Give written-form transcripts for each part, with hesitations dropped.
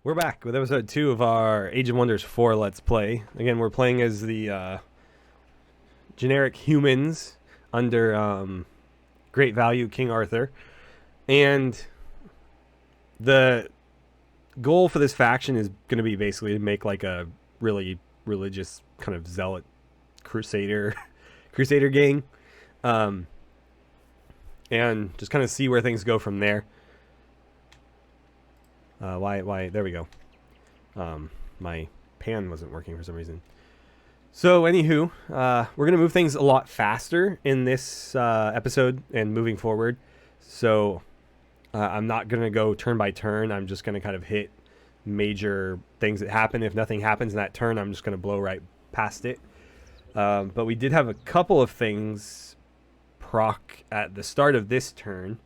We're back with episode 2 of our Age of Wonders 4 Let's Play. Again, we're playing as the generic humans under Great Value King Arthur. And the goal for this faction is going to be basically to make like a really religious kind of zealot Crusader gang. And just kind of see where things go from there. Why, there we go. My pan wasn't working for some reason. So, anywho, we're going to move things a lot faster in this episode and moving forward. So, I'm not going to go turn by turn. I'm just going to kind of hit major things that happen. If nothing happens in that turn, I'm just going to blow right past it. But we did have a couple of things proc at the start of this turn.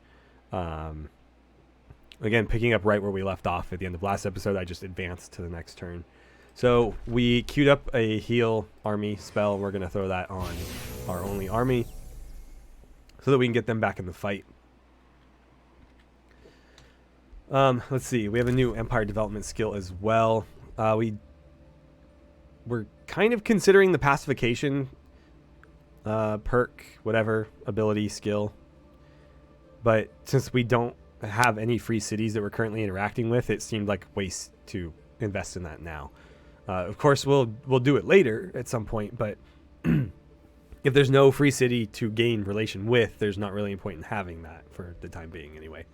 Again, picking up right where we left off at the end of last episode, I just advanced to the next turn. So we queued up a heal army spell. We're going to throw that on our only army so that we can get them back in the fight. Let's see. We have a new Empire Development skill as well. We're kind of considering the Pacification perk, whatever, ability, skill. But since we don't have any free cities that we're currently interacting with, it seemed like a waste to invest in that now. Of course, we'll do it later at some point, but if there's no free city to gain relation with, there's not really a point in having that for the time being anyway.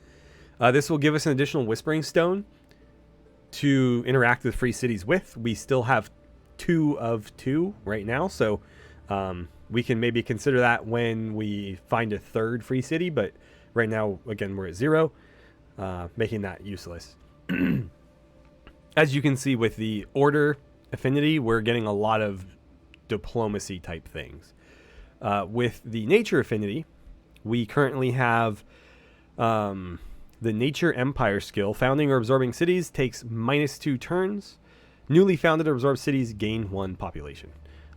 This will give us an additional Whispering Stone to interact with free cities with. We still have 2 of 2 right now, so we can maybe consider that when we find a third free city, but right now, again, we're at 0, making that useless. As you can see with the order affinity, we're getting a lot of diplomacy type things. With the nature affinity, we currently have the Nature Empire skill. Founding or absorbing cities takes -2 turns. Newly founded or absorbed cities gain 1 population.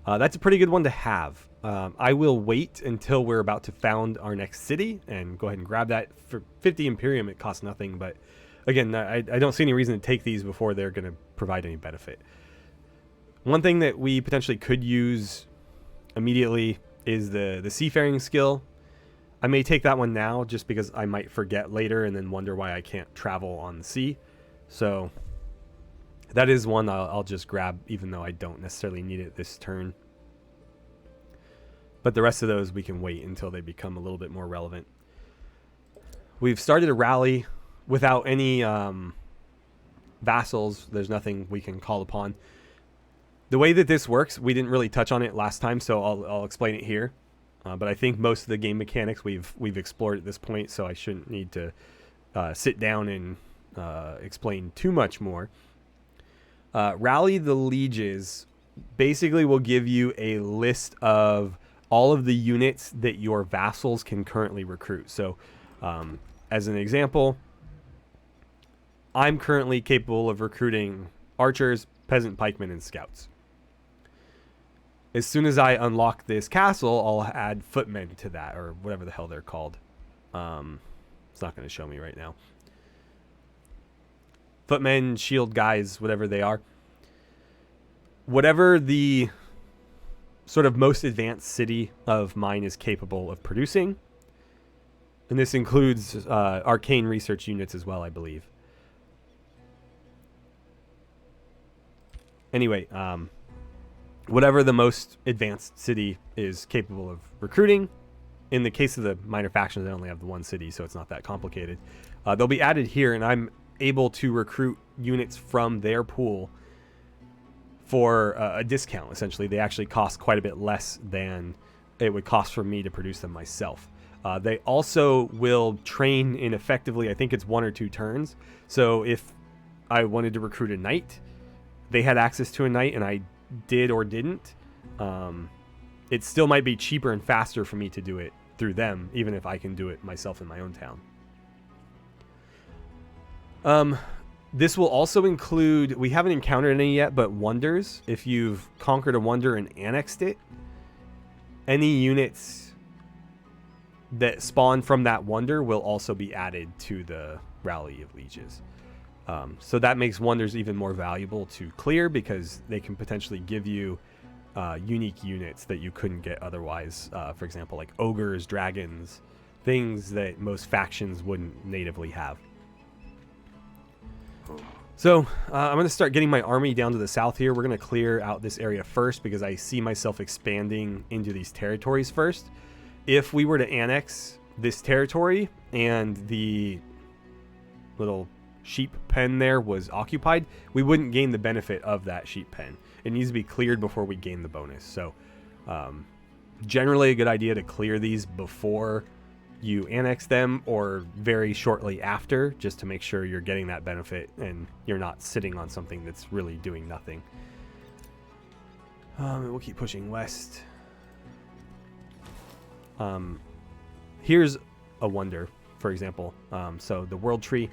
That's a pretty good one to have. I will wait until we're about to found our next city and go ahead and grab that. For 50 Imperium, it costs nothing, but again, I don't see any reason to take these before they're going to provide any benefit. One thing that we potentially could use immediately is the Seafaring skill. I may take that one now just because I might forget later and then wonder why I can't travel on the sea. So that is one I'll just grab, even though I don't necessarily need it this turn. But the rest of those we can wait until they become a little bit more relevant. We've started a rally without any vassals. There's nothing we can call upon. The way that this works, we didn't really touch on it last time, so I'll explain it here. But I think most of the game mechanics we've explored at this point, so I shouldn't need to sit down and explain too much more. Rally the Lieges basically will give you a list of all of the units that your vassals can currently recruit. So, as an example, I'm currently capable of recruiting archers, peasant pikemen, and scouts. As soon as I unlock this castle, I'll add footmen to that, or whatever the hell they're called. It's not going to show me right now. Footmen, shield guys, whatever they are. Whatever the sort of most advanced city of mine is capable of producing. And this includes arcane research units as well, I believe. Anyway, whatever the most advanced city is capable of recruiting. In the case of the minor factions, they only have the 1 city, so it's not that complicated. They'll be added here, and I'm able to recruit units from their pool for a discount. Essentially, they actually cost quite a bit less than it would cost for me to produce them myself. They also will train in effectively, I think it's 1 or 2 turns. So if I wanted to recruit a knight, they had access to a knight and I did or didn't, it still might be cheaper and faster for me to do it through them, even if I can do it myself in my own town. This will also include, we haven't encountered any yet, but wonders. If you've conquered a wonder and annexed it, any units that spawn from that wonder will also be added to the Rally of Lieges. So that makes wonders even more valuable to clear because they can potentially give you unique units that you couldn't get otherwise. For example, like ogres, dragons, things that most factions wouldn't natively have. So I'm going to start getting my army down to the south here. We're going to clear out this area first because I see myself expanding into these territories first. If we were to annex this territory and the little sheep pen there was occupied, we wouldn't gain the benefit of that sheep pen. It needs to be cleared before we gain the bonus. So generally a good idea to clear these before you annex them or very shortly after, just to make sure you're getting that benefit and you're not sitting on something that's really doing nothing. We'll keep pushing west. Here's a wonder, for example. So the world tree,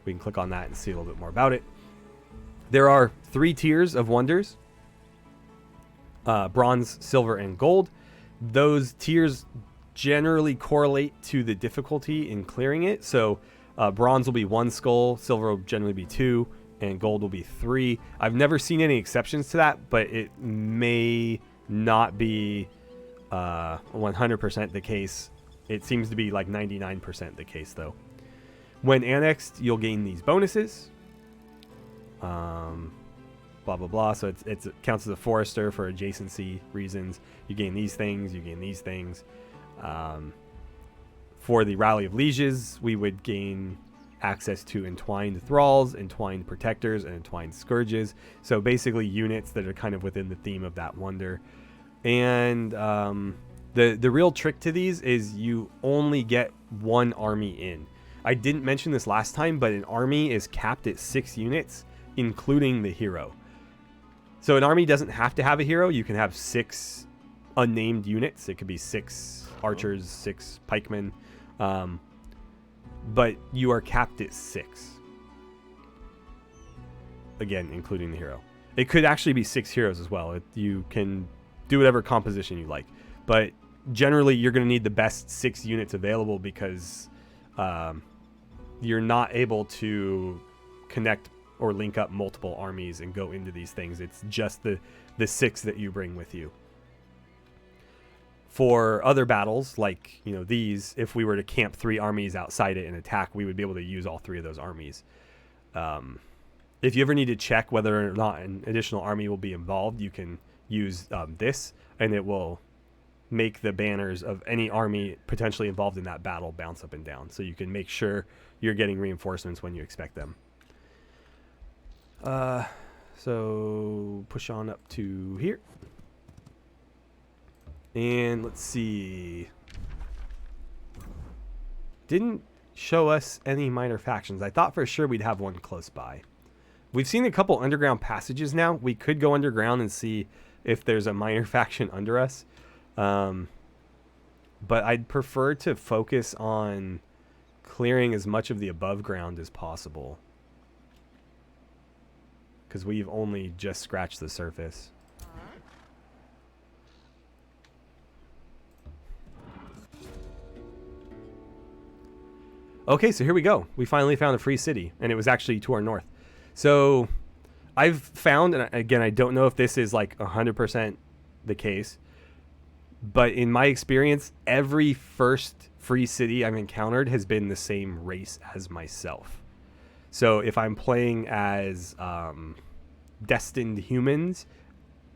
we can click on that and see a little bit more about it. There are 3 tiers of wonders: bronze, silver, and gold. Those tiers generally correlate to the difficulty in clearing it. So bronze will be 1 skull, silver will generally be 2, and gold will be 3. I've never seen any exceptions to that, but it may not be 100% the case. It seems to be like 99% the case though. When annexed, you'll gain these bonuses. Blah blah blah. So it counts as a forester for adjacency reasons. You gain these things, you gain these things. For the Rally of Lieges, we would gain access to entwined thralls, entwined protectors, and entwined scourges. So basically units that are kind of within the theme of that wonder. And the real trick to these is you only get 1 army in. I didn't mention this last time, but an army is capped at 6 units, including the hero. So an army doesn't have to have a hero. You can have 6 unnamed units. It could be 6 archers, 6 pikemen, but you are capped at 6. Again, including the hero. It could actually be 6 heroes as well. You can do whatever composition you like, but generally you're going to need the best 6 units available because you're not able to connect or link up multiple armies and go into these things. It's just the 6 that you bring with you. For other battles, like these, if we were to camp 3 armies outside it and attack, we would be able to use all 3 of those armies. If you ever need to check whether or not an additional army will be involved, you can use this, and it will make the banners of any army potentially involved in that battle bounce up and down, so you can make sure you're getting reinforcements when you expect them. So push on up to here. And let's see. Didn't show us any minor factions. I thought for sure we'd have one close by. We've seen a couple underground passages now. We could go underground and see if there's a minor faction under us. But I'd prefer to focus on clearing as much of the above ground as possible, because we've only just scratched the surface. Okay, so here we go. We finally found a free city, and it was actually to our north. So I've found, and again, I don't know if this is like 100% the case, but in my experience, every first free city I've encountered has been the same race as myself. So if I'm playing as destined humans,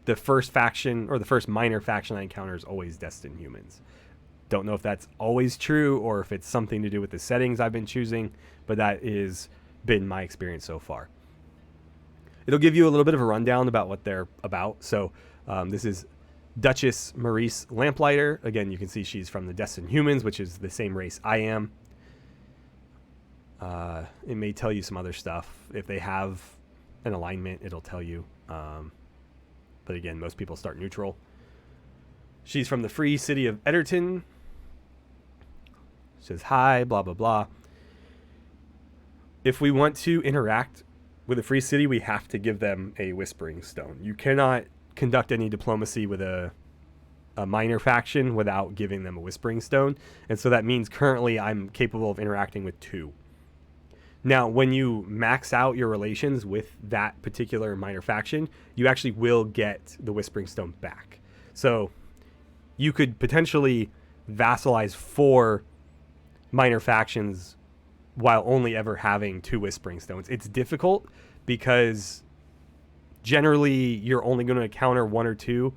the first faction or the first minor faction I encounter is always destined humans. Don't know if that's always true or if it's something to do with the settings I've been choosing, but that has been my experience so far. It'll give you a little bit of a rundown about what they're about. So this is Duchess Marise Lamplighter. Again, you can see she's from the Destined Humans, which is the same race I am. It may tell you some other stuff. If they have an alignment, it'll tell you. But again, most people start neutral. She's from the free city of Eddarton. Says hi, blah, blah, blah. If we want to interact with a free city, we have to give them a Whispering Stone. You cannot conduct any diplomacy with a minor faction without giving them a Whispering Stone. And so that means currently I'm capable of interacting with 2. Now, when you max out your relations with that particular minor faction, you actually will get the Whispering Stone back. So you could potentially vassalize 4 minor factions while only ever having 2 Whispering Stones. It's difficult because generally you're only going to encounter 1 or 2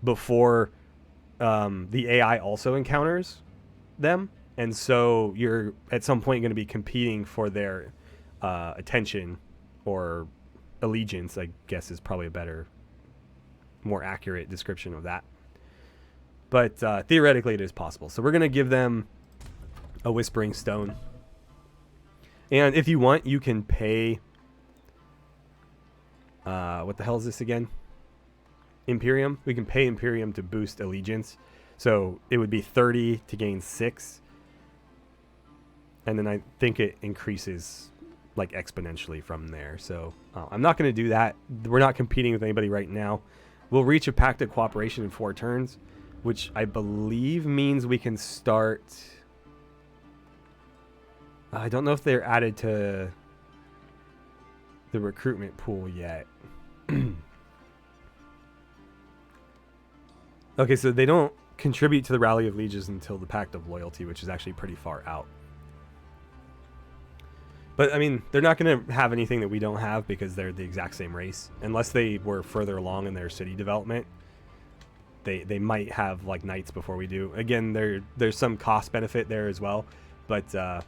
before the AI also encounters them. And so you're at some point going to be competing for their attention or allegiance, I guess is probably a better, more accurate description of that. But theoretically it is possible. So we're going to give them a Whispering Stone. And if you want, you can pay... what the hell is this again? Imperium. We can pay Imperium to boost allegiance. So it would be 30 to gain 6. And then I think it increases like exponentially from there. So I'm not going to do that. We're not competing with anybody right now. We'll reach a pact of cooperation in 4 turns, which I believe means we can start... I don't know if they're added to the recruitment pool yet. Okay, so they don't contribute to the Rally of Lieges until the Pact of Loyalty, which is actually pretty far out. But, I mean, they're not going to have anything that we don't have because they're the exact same race. Unless they were further along in their city development. They might have, like, knights before we do. Again, there's some cost benefit there as well. But,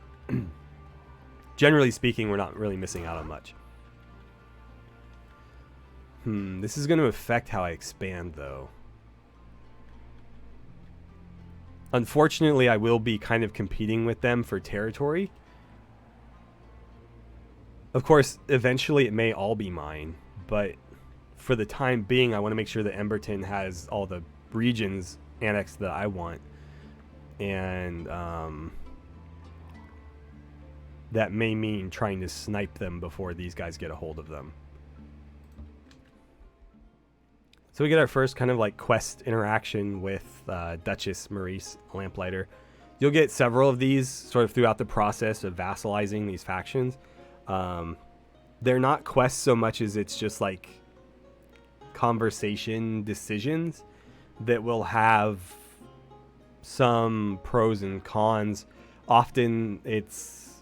generally speaking, we're not really missing out on much. This is going to affect how I expand, though. Unfortunately, I will be kind of competing with them for territory. Of course, eventually it may all be mine, but for the time being, I want to make sure that Eddarton has all the regions annexed that I want. And that may mean trying to snipe them before these guys get a hold of them. So we get our first kind of like quest interaction with Duchess, Marise, Lamplighter. You'll get several of these sort of throughout the process of vassalizing these factions. They're not quests so much as it's just like conversation decisions that will have some pros and cons. Often it's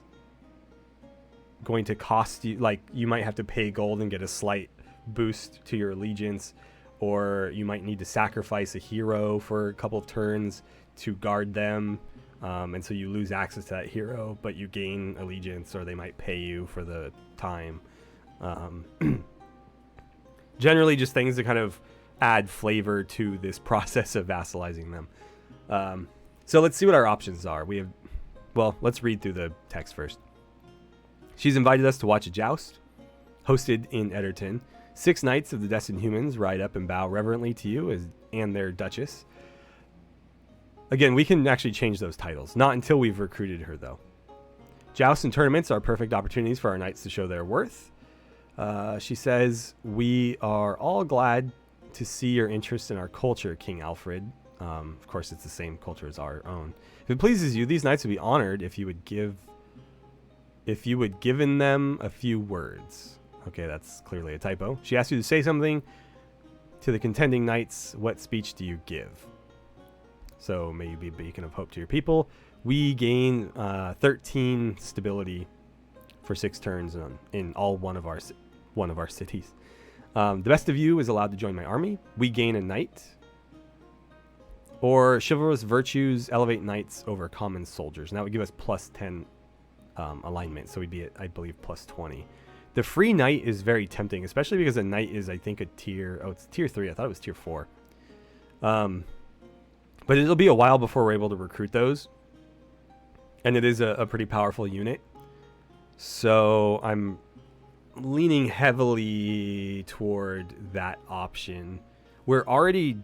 going to cost you, like you might have to pay gold and get a slight boost to your allegiance, or you might need to sacrifice a hero for a couple of turns to guard them. And so you lose access to that hero, but you gain allegiance, or they might pay you for the time. Generally just things to kind of add flavor to this process of vassalizing them. So let's see what our options are. We have, well, let's read through the text first. She's invited us to watch a joust hosted in Eddarton. 6 knights of the destined humans ride up and bow reverently to you and their Duchess. Again, we can actually change those titles. Not until we've recruited her, though. Jousts and tournaments are perfect opportunities for our knights to show their worth. She says, we are all glad to see your interest in our culture, King Alfred. Of course, it's the same culture as our own. If it pleases you, these knights would be honored if you would given them a few words. Okay, that's clearly a typo. She asked you to say something to the contending knights. What speech do you give? So may you be a beacon of hope to your people. We gain 13 stability for 6 turns in all one of our cities. The best of you is allowed to join my army. We gain a knight. Or chivalrous virtues elevate knights over common soldiers. And that would give us plus 10 alignment. So we'd be at, I believe, plus 20. The free knight is very tempting, especially because a knight is, I think, a tier... Oh, it's tier 3. I thought it was tier 4. But it'll be a while before we're able to recruit those. And it is a pretty powerful unit. So I'm leaning heavily toward that option. We're already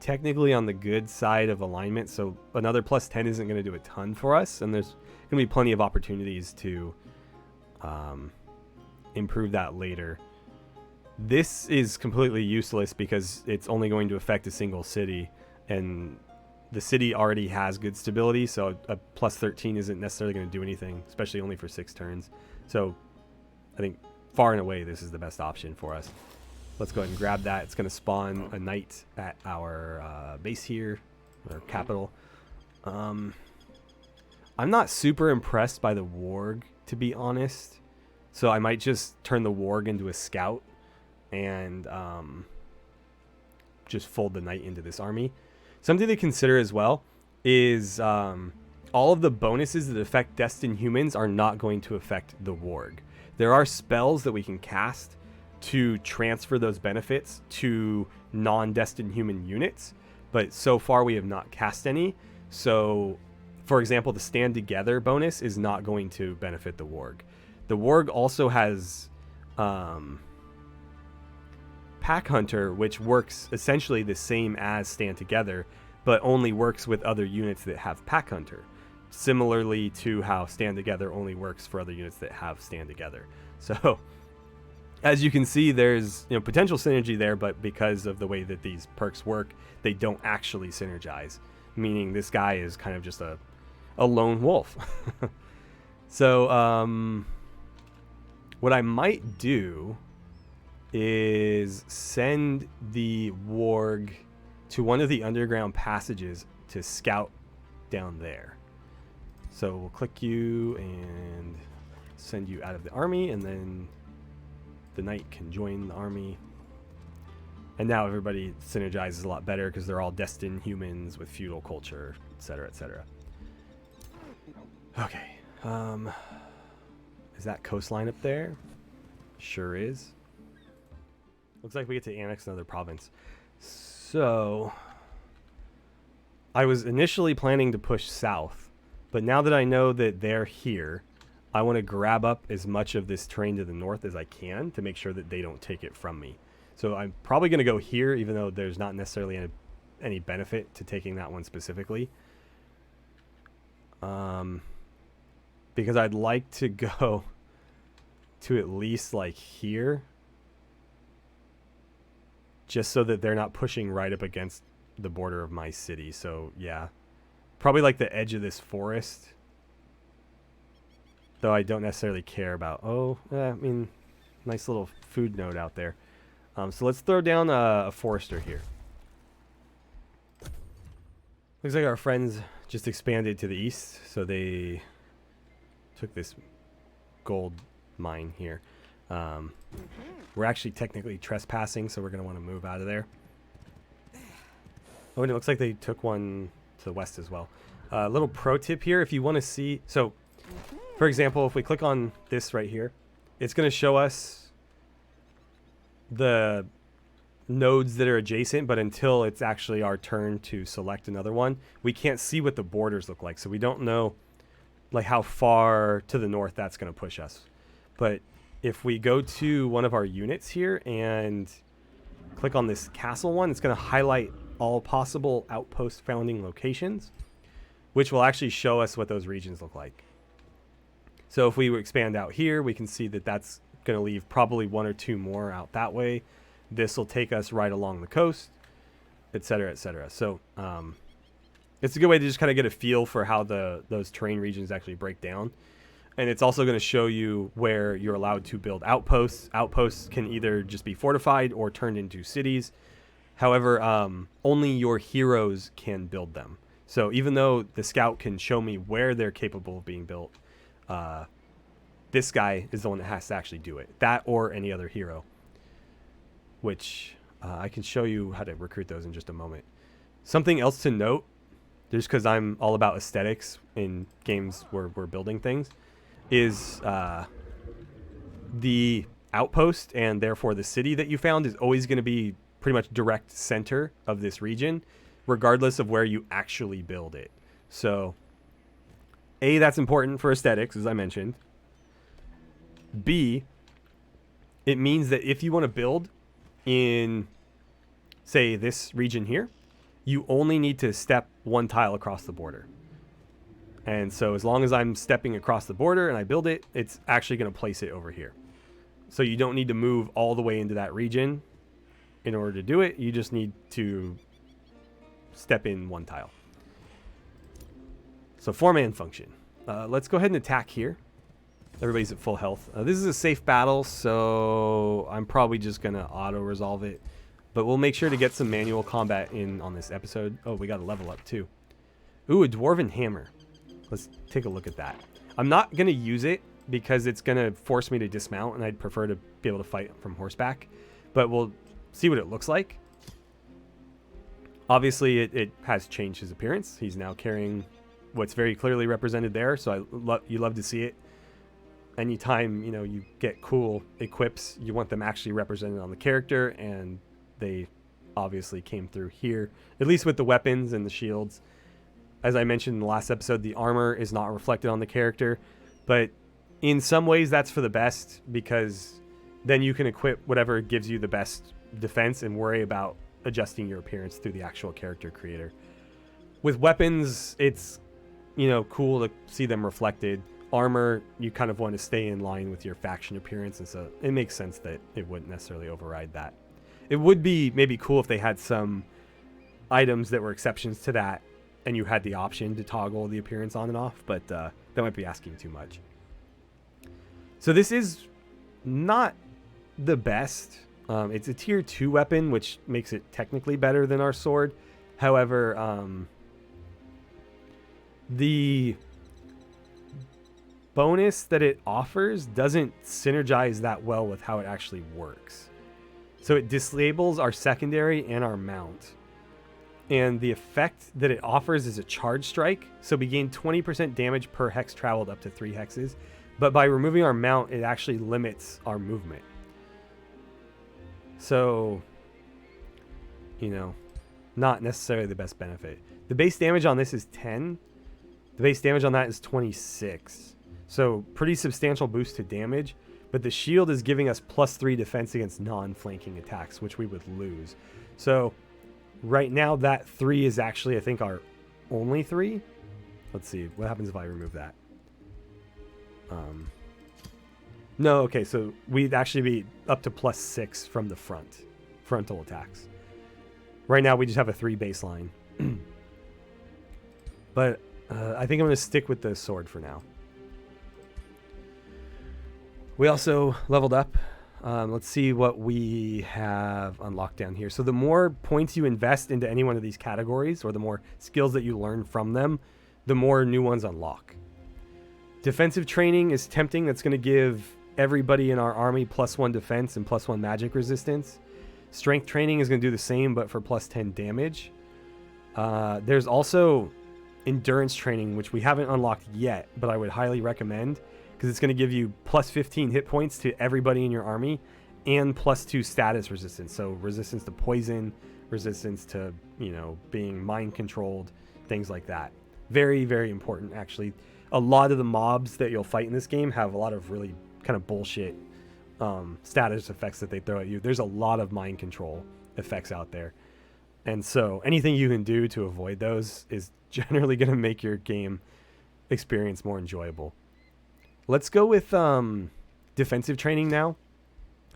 technically on the good side of alignment, so another plus 10 isn't going to do a ton for us. And there's going to be plenty of opportunities to improve that later. This is completely useless because it's only going to affect a single city. And the city already has good stability, so a plus 13 isn't necessarily going to do anything, especially only for 6 turns. So I think far and away this is the best option for us. Let's go ahead and grab that. It's going to spawn a knight at our base here, or capital. I'm not super impressed by the warg, to be honest. So I might just turn the warg into a scout and just fold the knight into this army. Something to consider as well is all of the bonuses that affect destined humans are not going to affect the warg. There are spells that we can cast to transfer those benefits to non-destined human units, but so far we have not cast any. So, for example, the Stand Together bonus is not going to benefit the warg. The warg also has Pack Hunter, which works essentially the same as Stand Together, but only works with other units that have Pack Hunter, similarly to how Stand Together only works for other units that have Stand Together. So as you can see, there's potential synergy there, but because of the way that these perks work, they don't actually synergize, meaning this guy is kind of just a lone wolf. So what I might do is send the warg to one of the underground passages to scout down there. So we'll click you and send you out of the army, and then the knight can join the army. And now everybody synergizes a lot better because they're all destined humans with feudal culture, etc., etc. Okay. Is that coastline up there? Sure is. Looks like we get to annex another province. So I was initially planning to push south, but now that I know that they're here, I want to grab up as much of this terrain to the north as I can to make sure that they don't take it from me. So I'm probably going to go here, even though there's not necessarily any benefit to taking that one specifically. Because I'd like to go to at least like here, just so that they're not pushing right up against the border of my city. So yeah, probably like the edge of this forest. Though I don't necessarily care about... I mean, nice little food node out there. So let's throw down a forester here. Looks like our friends just expanded to the east, so they took this gold mine here. We're actually technically trespassing, so we're going to want to move out of there. Oh, and it looks like they took one to the west as well. Little pro tip here, if you want to see... So, for example, if we click on this right here, it's going to show us the nodes that are adjacent, but until it's actually our turn to select another one, we can't see what the borders look like. So we don't know like how far to the north that's going to push us. But if we go to one of our units here and click on this castle one, it's going to highlight all possible outpost founding locations, which will actually show us what those regions look like. So if we expand out here, we can see that that's going to leave probably 1 or 2 more out that way. This will take us right along the coast, etc., etc. So it's a good way to just kind of get a feel for how those terrain regions actually break down. And it's also going to show you where you're allowed to build outposts. Outposts can either just be fortified or turned into cities. However, only your heroes can build them. So even though the scout can show me where they're capable of being built, this guy is the one that has to actually do it. That or any other hero, which I can show you how to recruit those in just a moment. Something else to note, just because I'm all about aesthetics in games where we're building things, is the outpost and therefore the city that you found is always going to be pretty much direct center of this region, regardless of where you actually build it. So A, that's important for aesthetics, as I mentioned. B, it means that if you want to build in, say, this region here, you only need to step 1 tile across the border. And so as long as I'm stepping across the border and I build it, it's actually going to place it over here. So you don't need to move all the way into that region in order to do it. You just need to step in 1 tile. So 4-man function. Let's go ahead and attack here. Everybody's at full health. This is a safe battle, so I'm probably just going to auto-resolve it. But we'll make sure to get some manual combat in on this episode. Oh, we got a level up too. Ooh, a dwarven hammer. Let's take a look at that. I'm not going to use it because it's going to force me to dismount, and I'd prefer to be able to fight from horseback. But we'll see what it looks like. Obviously, it has changed his appearance. He's now carrying what's very clearly represented there, so you love to see it. Anytime, you know, you get cool equips, you want them actually represented on the character, and they obviously came through here, at least with the weapons and the shields. As I mentioned in the last episode, the armor is not reflected on the character, but in some ways that's for the best, because then you can equip whatever gives you the best defense and worry about adjusting your appearance through the actual character creator. With weapons, it's, you know, cool to see them reflected. Armor, you kind of want to stay in line with your faction appearance, and so it makes sense that it wouldn't necessarily override that. It would be maybe cool if they had some items that were exceptions to that, and you had the option to toggle the appearance on and off, but that might be asking too much. So this is not the best. It's a tier 2 weapon, which makes it technically better than our sword. However, the bonus that it offers doesn't synergize that well with how it actually works. So it disables our secondary and our mount. And the effect that it offers is a charge strike. So we gain 20% damage per hex traveled up to 3 hexes. But by removing our mount, it actually limits our movement. So, you know, not necessarily the best benefit. The base damage on this is 10. The base damage on that is 26. So pretty substantial boost to damage. But the shield is giving us +3 defense against non-flanking attacks, which we would lose. So right now that 3 is actually, I think, our only 3. Let's see. What happens if I remove that? No, okay, so we'd actually be up to +6 from the frontal attacks. Right now we just have a 3 baseline. But I think I'm going to stick with the sword for now. We also leveled up. Let's see what we have unlocked down here. So the more points you invest into any one of these categories, or the more skills that you learn from them, the more new ones unlock. Defensive training is tempting. That's going to give everybody in our army +1 defense and +1 magic resistance. Strength training is going to do the same, but for +10 damage. There's also endurance training, which we haven't unlocked yet, but I would highly recommend, because it's going to give you +15 hit points to everybody in your army and +2 status resistance. So resistance to poison, resistance to, you know, being mind controlled, things like that. Very, very important, actually. A lot of the mobs that you'll fight in this game have a lot of really kind of bullshit status effects that they throw at you. There's a lot of mind control effects out there. And so anything you can do to avoid those is generally going to make your game experience more enjoyable. Let's go with defensive training now.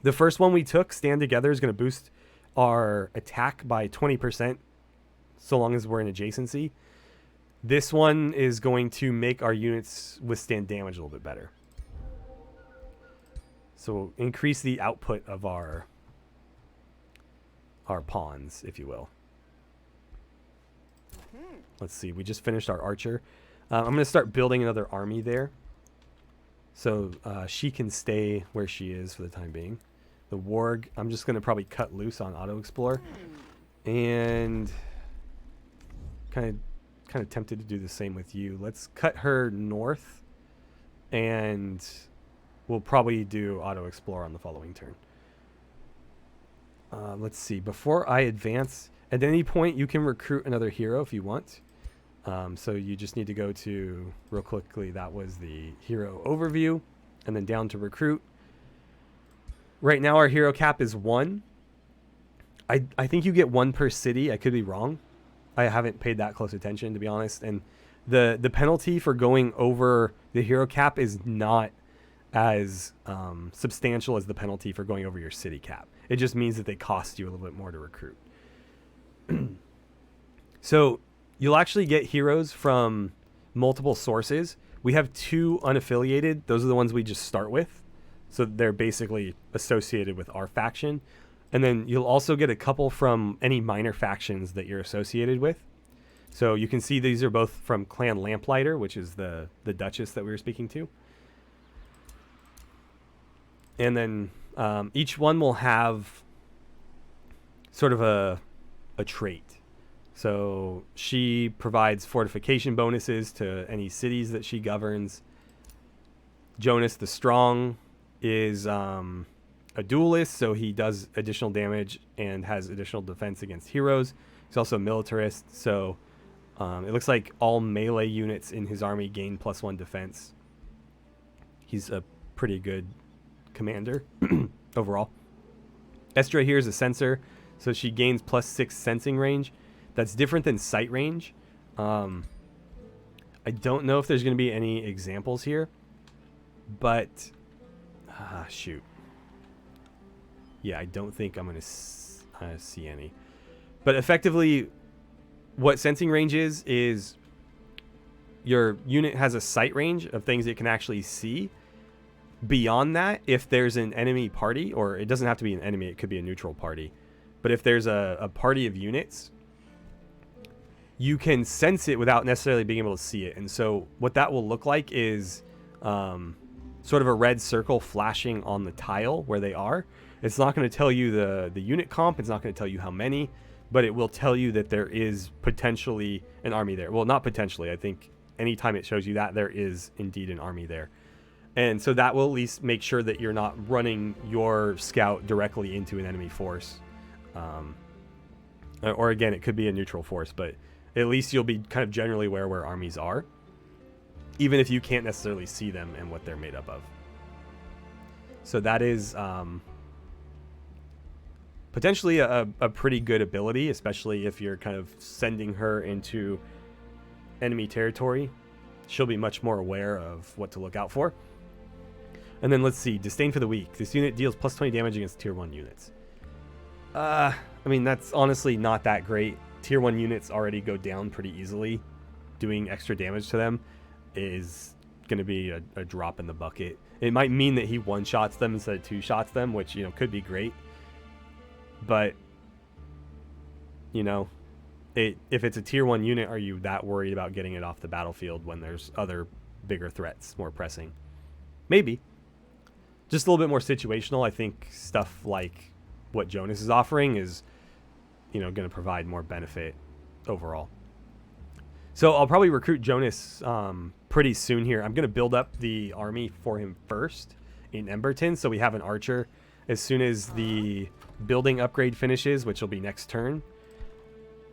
The first one we took, Stand Together, is going to boost our attack by 20% so long as we're in adjacency. This one is going to make our units withstand damage a little bit better. So we'll increase the output of our pawns, if you will. Let's see, we just finished our archer. I'm going to start building another army there. So she can stay where she is for the time being. The warg, I'm just going to probably cut loose on auto explore. And kind of tempted to do the same with you. Let's cut her north, and we'll probably do auto explore on the following turn. Let's see. Before I advance, at any point you can recruit another hero if you want. So you just need to go to, real quickly, that was the hero overview, and then down to recruit. Right now our hero cap is 1. I think you get 1 per city. I could be wrong. I haven't paid that close attention, to be honest. And the penalty for going over the hero cap is not as substantial as the penalty for going over your city cap. It just means that they cost you a little bit more to recruit. So you'll actually get heroes from multiple sources. We have 2 unaffiliated. Those are the ones we just start with. So they're basically associated with our faction. And then you'll also get a couple from any minor factions that you're associated with. So you can see these are both from Clan Lamplighter, which is the Duchess that we were speaking to. And then each one will have sort of a trait. So she provides fortification bonuses to any cities that she governs. Jonas the Strong is a duelist, so he does additional damage and has additional defense against heroes. He's also a militarist, so it looks like all melee units in his army gain +1 defense. He's a pretty good commander overall. Estra here is a sensor, so she gains +6 sensing range. That's different than sight range. I don't know if there's going to be any examples here, but shoot. Yeah, I don't think I'm going to see any. But effectively, what sensing range is your unit has a sight range of things it can actually see. Beyond that, if there's an enemy party, or it doesn't have to be an enemy, it could be a neutral party. But if there's a party of units, you can sense it without necessarily being able to see it. And so what that will look like is sort of a red circle flashing on the tile where they are. It's not going to tell you the unit comp. It's not going to tell you how many, but it will tell you that there is potentially an army there. Well, not potentially. I think anytime it shows you that, there is indeed an army there. And so that will at least make sure that you're not running your scout directly into an enemy force. Or again, it could be a neutral force, but at least you'll be kind of generally aware where armies are, even if you can't necessarily see them and what they're made up of. So that is potentially a pretty good ability, especially if you're kind of sending her into enemy territory. She'll be much more aware of what to look out for. And then let's see, Disdain for the Weak. This unit deals +20 damage against tier 1 units. I mean, that's honestly not that great. Tier 1 units already go down pretty easily. Doing extra damage to them is going to be a drop in the bucket. It might mean that he one-shots them instead of two-shots them, which, you know, could be great. But, you know, if it's a tier 1 unit, are you that worried about getting it off the battlefield when there's other bigger threats, more pressing? Maybe. Just a little bit more situational. I think stuff like what Jonas is offering is, you know, going to provide more benefit overall. So I'll probably recruit Jonas pretty soon here. I'm going to build up the army for him first in Eddarton, so we have an archer. As soon as the building upgrade finishes, which will be next turn,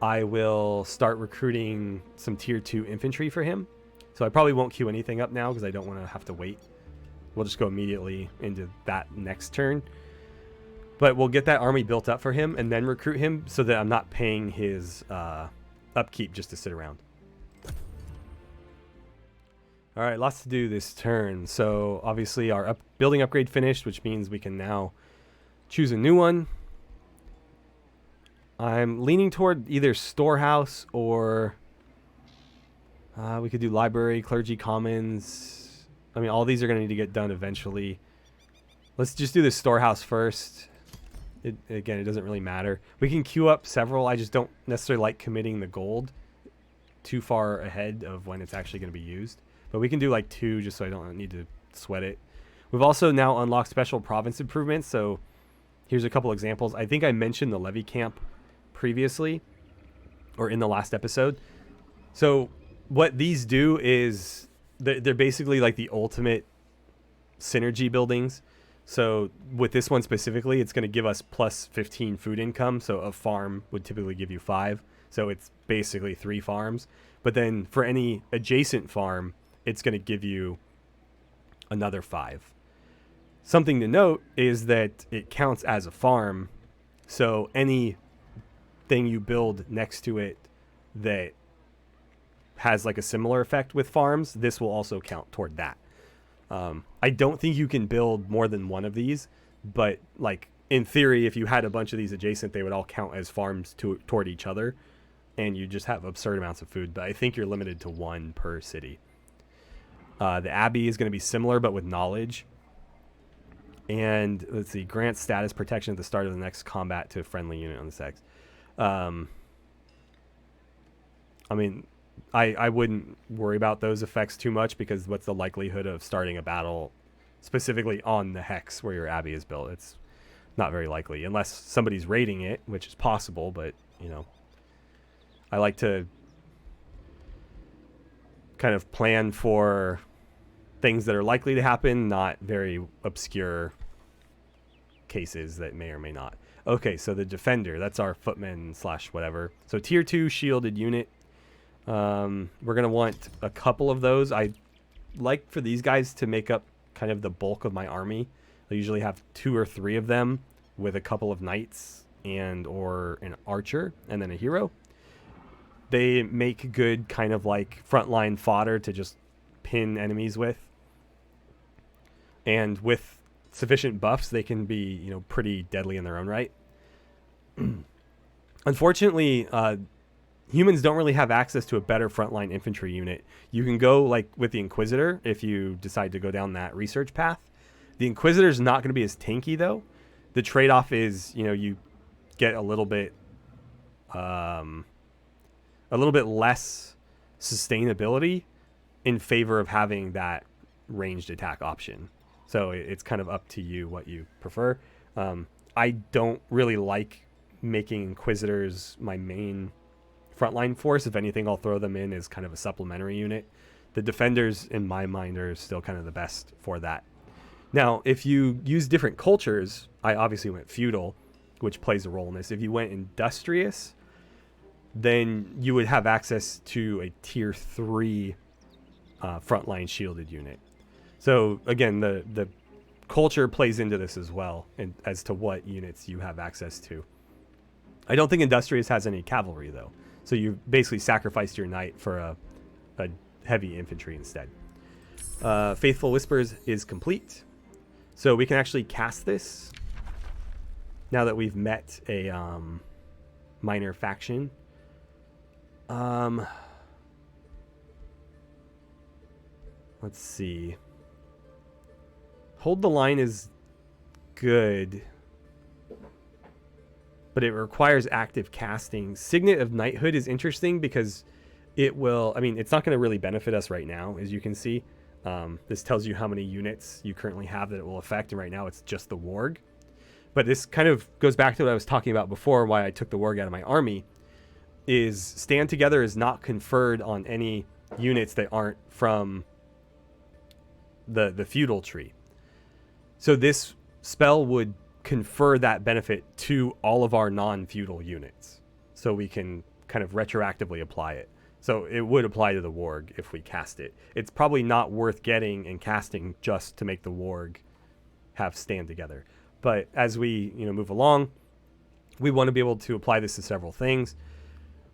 I will start recruiting some tier 2 infantry for him. So I probably won't queue anything up now because I don't want to have to wait. We'll just go immediately into that next turn. But we'll get that army built up for him and then recruit him so that I'm not paying his upkeep just to sit around. All right, lots to do this turn. So obviously our building upgrade finished, which means we can now choose a new one. I'm leaning toward either storehouse or we could do library, clergy, commons. I mean, all these are going to need to get done eventually. Let's just do the storehouse first. Again, it doesn't really matter. We can queue up several. I just don't necessarily like committing the gold too far ahead of when it's actually going to be used. But we can do like 2 just so I don't need to sweat it. We've also now unlocked special province improvements. So here's a couple examples. I think I mentioned the levy camp previously or in the last episode. So what these do is they're basically like the ultimate synergy buildings. So with this one specifically, it's going to give us plus 15 food income. So a farm would typically give you 5. So it's basically 3 farms. But then for any adjacent farm, it's going to give you another 5. Something to note is that it counts as a farm. So anything you build next to it that has like a similar effect with farms, this will also count toward that. I don't think you can build more than one of these, but like in theory, if you had a bunch of these adjacent, they would all count as farms toward each other. and you just have absurd amounts of food. But I think you're limited to 1 per city. The Abbey is going to be similar, but with knowledge. And let's see, grant status protection at the start of the next combat to a friendly unit on the sex. I mean, I wouldn't worry about those effects too much, because what's the likelihood of starting a battle specifically on the hex where your Abbey is built? It's not very likely, unless somebody's raiding it, which is possible. But, you know, I like to kind of plan for things that are likely to happen, not very obscure cases that may or may not. Okay, so the Defender, that's our footman / whatever. So tier 2 shielded unit. We're going to want a couple of those. I like for these guys to make up kind of the bulk of my army. I usually have 2 or 3 of them with a couple of knights and or an archer and then a hero. They make good kind of like frontline fodder to just pin enemies with. And with sufficient buffs, they can be, you know, pretty deadly in their own right. Unfortunately, humans don't really have access to a better frontline infantry unit. You can go like with the Inquisitor if you decide to go down that research path. The Inquisitor is not going to be as tanky though. The trade-off is, you know, you get a little bit less sustainability in favor of having that ranged attack option. So it's kind of up to you what you prefer. I don't really like making Inquisitors my main frontline force. If anything, I'll throw them in as kind of a supplementary unit. The Defenders, in my mind, are still kind of the best for that. Now, if you use different cultures, I obviously went feudal, which plays a role in this. If you went industrious, then you would have access to a tier 3 frontline shielded unit. So again, the culture plays into this as well, and as to what units you have access to. I don't think Industrious has any cavalry though, so you basically sacrificed your knight for a heavy infantry instead. Faithful Whispers is complete, so we can actually cast this now that we've met a minor faction. Let's see. Hold the Line is good, but it requires active casting. Signet of Knighthood is interesting because it will, I mean, it's not going to really benefit us right now, as you can see. This tells you how many units you currently have that it will affect, and right now it's just the warg. But this kind of goes back to what I was talking about before, why I took the warg out of my army, is Stand Together is not conferred on any units that aren't from the feudal tree. So this spell would confer that benefit to all of our non-feudal units, so we can kind of retroactively apply it. So it would apply to the warg if we cast it. It's probably not worth getting and casting just to make the warg have Stand Together. But as we, you know, move along, we want to be able to apply this to several things.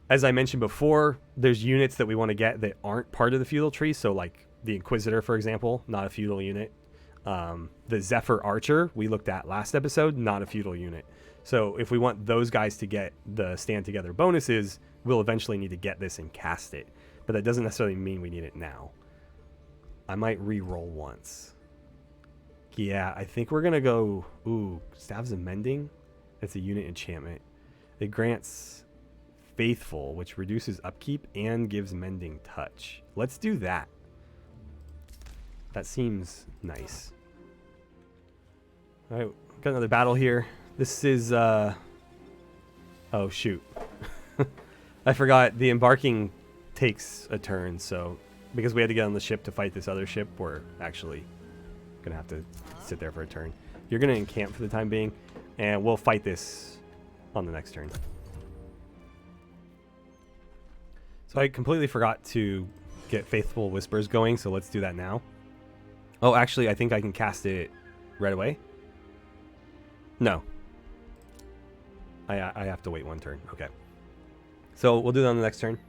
As I mentioned before, there's units that we want to get that aren't part of the feudal tree. So like the Inquisitor, for example, not a feudal unit. The Zephyr Archer we looked at last episode, not a feudal unit. So if we want those guys to get the Stand Together bonuses, we'll eventually need to get this and cast it. But that doesn't necessarily mean we need it now. I might re-roll once. Yeah, I think we're going to go... Ooh, Staves of Mending? That's a unit enchantment. It grants Faithful, which reduces upkeep and gives Mending Touch. Let's do that. That seems nice. All right, got another battle here. This is... Oh, shoot. I forgot the embarking takes a turn, so... Because we had to get on the ship to fight this other ship, we're actually going to have to sit there for a turn. You're going to encamp for the time being, and we'll fight this on the next turn. So I completely forgot to get Faithful Whispers going, so let's do that now. Oh, actually, I think I can cast it right away. No. I have to wait one turn. Okay. So we'll do that on the next turn.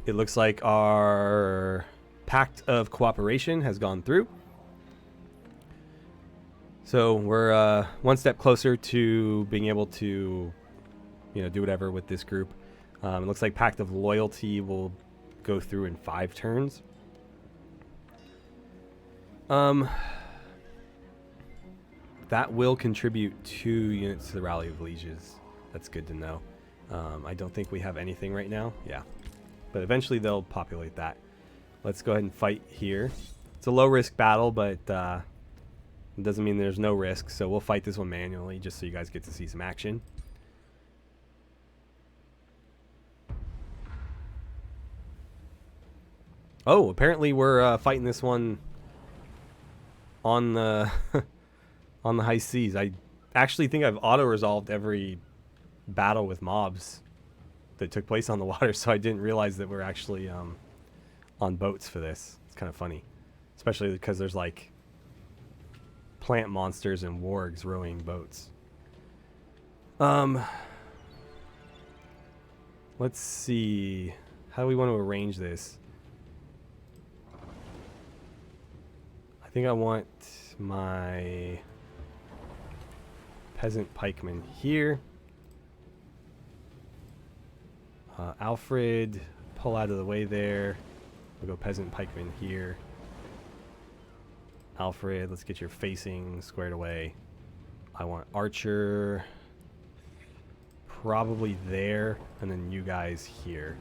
It looks like our Pact of Cooperation has gone through. So we're one step closer to being able to, you know, do whatever with this group. It looks like Pact of Loyalty will go through in 5 turns. That will contribute 2 units to the Rally of Lieges. That's good to know. I don't think we have anything right now. Yeah. But eventually they'll populate that. Let's go ahead and fight here. It's a low-risk battle, but it doesn't mean there's no risk. So we'll fight this one manually just so you guys get to see some action. Oh, apparently we're fighting this one on the on the high seas. I actually think I've auto-resolved every battle with mobs that took place on the water, so I didn't realize that we're actually on boats for this. It's kind of funny, especially because there's like plant monsters and wargs rowing boats. Let's see. How do we want to arrange this? I think I want my peasant pikeman here. Alfred, pull out of the way there. We'll go peasant pikeman here. Alfred, let's get your facing squared away. I want archer probably there, and then you guys here.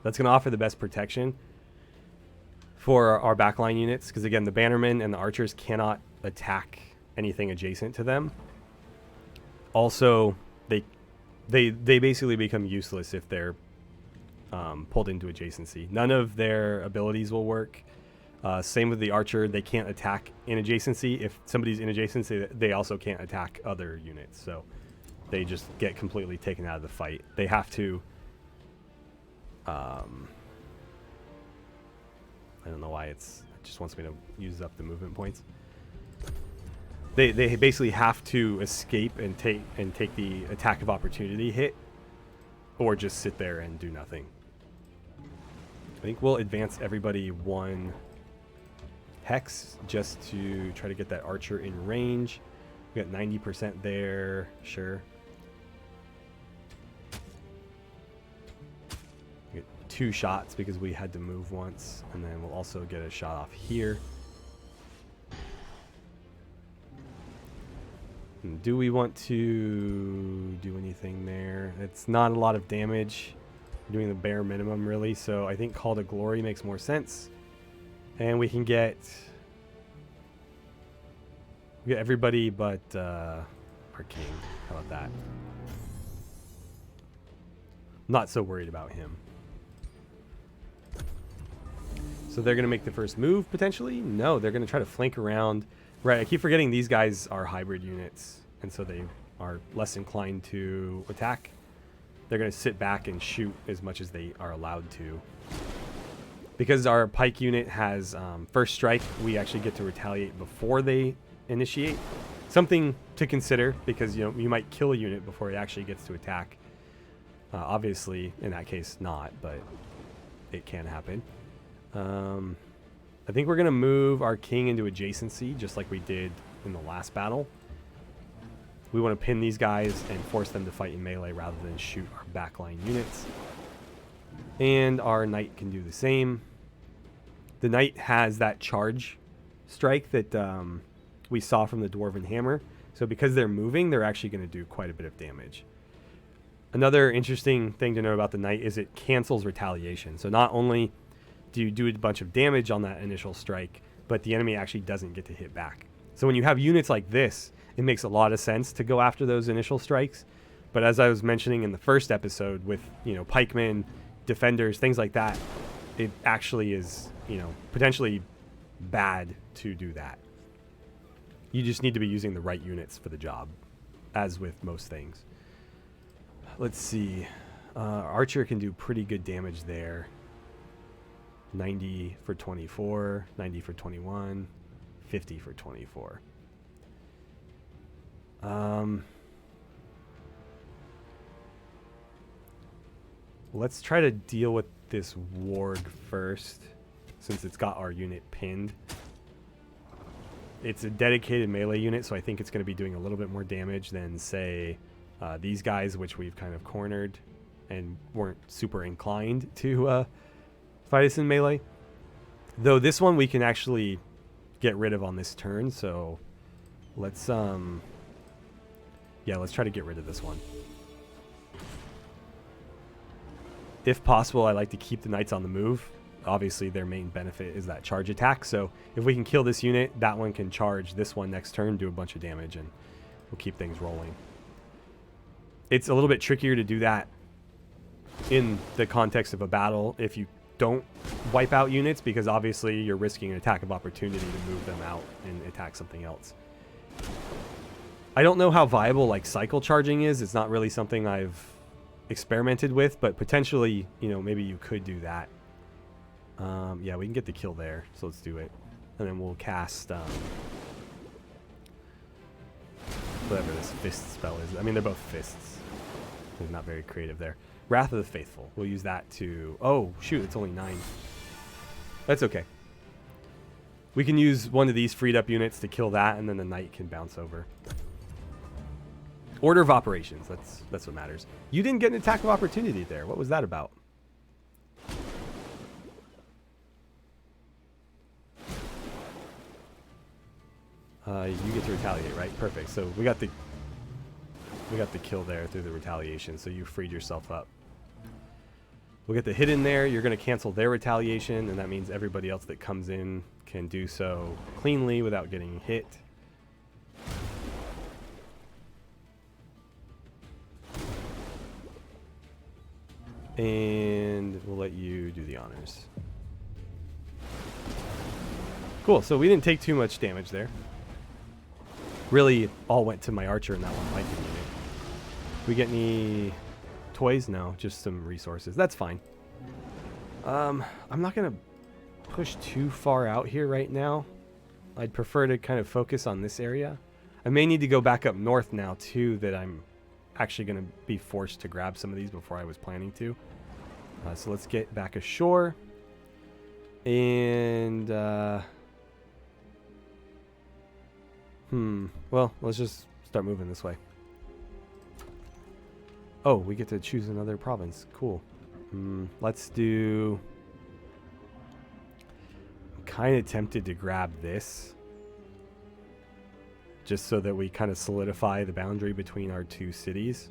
That's going to offer the best protection for our backline units, because again, the bannermen and the archers cannot attack anything adjacent to them. Also, they basically become useless if they're pulled into adjacency. None of their abilities will work. Same with the archer. They can't attack in adjacency. If somebody's in adjacency, they also can't attack other units. So they just get completely taken out of the fight. They have to... I don't know why it just wants me to use up the movement points. They basically have to escape and take the attack of opportunity hit, or just sit there and do nothing. I think we'll advance everybody 1 hex just to try to get that archer in range. We got 90% there, sure. We get 2 shots because we had to move once, and then we'll also get a shot off here. And do we want to do anything there? It's not a lot of damage. We're doing the bare minimum, really, so I think Call to Glory makes more sense. And we can get everybody but our king. How about that? Not so worried about him. So they're going to make the first move, potentially? No, they're going to try to flank around. Right, I keep forgetting these guys are hybrid units, and so they are less inclined to attack. They're going to sit back and shoot as much as they are allowed to. Because our pike unit has first strike, we actually get to retaliate before they initiate. Something to consider, because you might kill a unit before it actually gets to attack. Obviously, in that case, not, but it can happen. I think we're going to move our king into adjacency, just like we did in the last battle. We want to pin these guys and force them to fight in melee rather than shoot our backline units. And our knight can do the same. The knight has that charge strike that we saw from the dwarven hammer. So because they're moving, they're actually going to do quite a bit of damage. Another interesting thing to know about the knight is it cancels retaliation. So not only do you do a bunch of damage on that initial strike, but the enemy actually doesn't get to hit back. So when you have units like this, it makes a lot of sense to go after those initial strikes. But as I was mentioning in the first episode with, pikemen, defenders, things like that, it actually is, potentially bad to do that. You just need to be using the right units for the job, as with most things. Let's see. Archer can do pretty good damage there. 90 for 24, 90 for 21, 50 for 24. Let's try to deal with this warg first, since it's got our unit pinned. It's a dedicated melee unit, so I think it's going to be doing a little bit more damage than, say, these guys, which we've kind of cornered. and weren't super inclined to fight us in melee. Though this one we can actually get rid of on this turn, so let's let's try to get rid of this one. If possible, I like to keep the knights on the move. Obviously, their main benefit is that charge attack, so if we can kill this unit, that one can charge this one next turn, do a bunch of damage, and we'll keep things rolling. It's a little bit trickier to do that in the context of a battle if you don't wipe out units, because obviously you're risking an attack of opportunity to move them out and attack something else. I don't know how viable like cycle charging is. It's not really something I've experimented with, but potentially, you know, maybe you could do that. Yeah, we can get the kill there, so let's do it. And then we'll cast whatever this fist spell is. I mean, they're both fists. They're not very creative there. Wrath of the Faithful. We'll use that to... Oh, shoot, it's only 9. That's okay. We can use one of these freed up units to kill that, and then the knight can bounce over. Order of operations. That's what matters. You didn't get an attack of opportunity there. What was that about? You get to retaliate, right? Perfect. So we got the kill there through the retaliation, so you freed yourself up. We'll get the hit in there. You're going to cancel their retaliation, and that means everybody else that comes in can do so cleanly without getting hit. And we'll let you do the honors. Cool, so we didn't take too much damage there. Really all went to my archer in that one Viking unit. We get any toys? No, just some resources. That's fine. I'm not going to push too far out here right now. I'd prefer to kind of focus on this area. I may need to go back up north now too, that I'm actually going to be forced to grab some of these before I was planning to. So let's get back ashore. And well, let's just start moving this way. Oh, we get to choose another province. Cool. Let's do... I'm kind of tempted to grab this, just so that we kind of solidify the boundary between our two cities.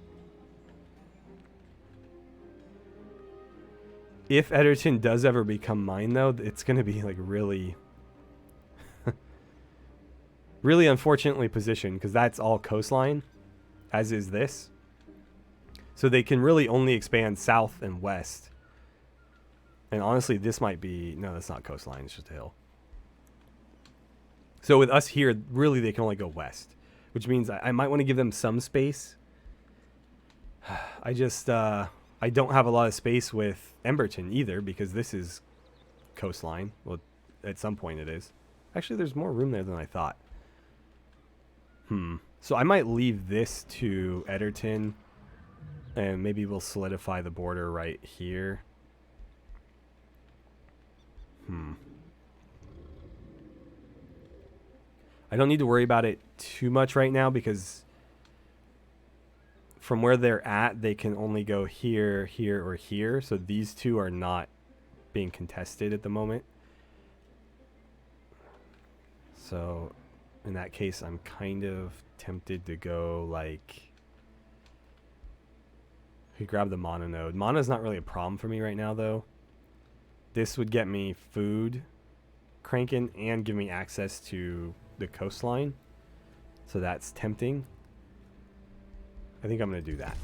If Eddarton does ever become mine, though, it's going to be like really... really unfortunately positioned, because that's all coastline, as is this. So they can really only expand south and west. And honestly, this might be... No, that's not coastline. It's just a hill. So with us here, really they can only go west. Which means I might want to give them some space. I just... I don't have a lot of space with Eddarton either, because this is coastline. Well, at some point it is. Actually, there's more room there than I thought. So I might leave this to Eddarton, and maybe we'll solidify the border right here. I don't need to worry about it too much right now, because from where they're at, they can only go here, here, or here. So these two are not being contested at the moment. So in that case, I'm kind of tempted to go like... We grab the mana node. Mana's not really a problem for me right now, though. This would get me food cranking and give me access to the coastline. So that's tempting. I think I'm going to do that.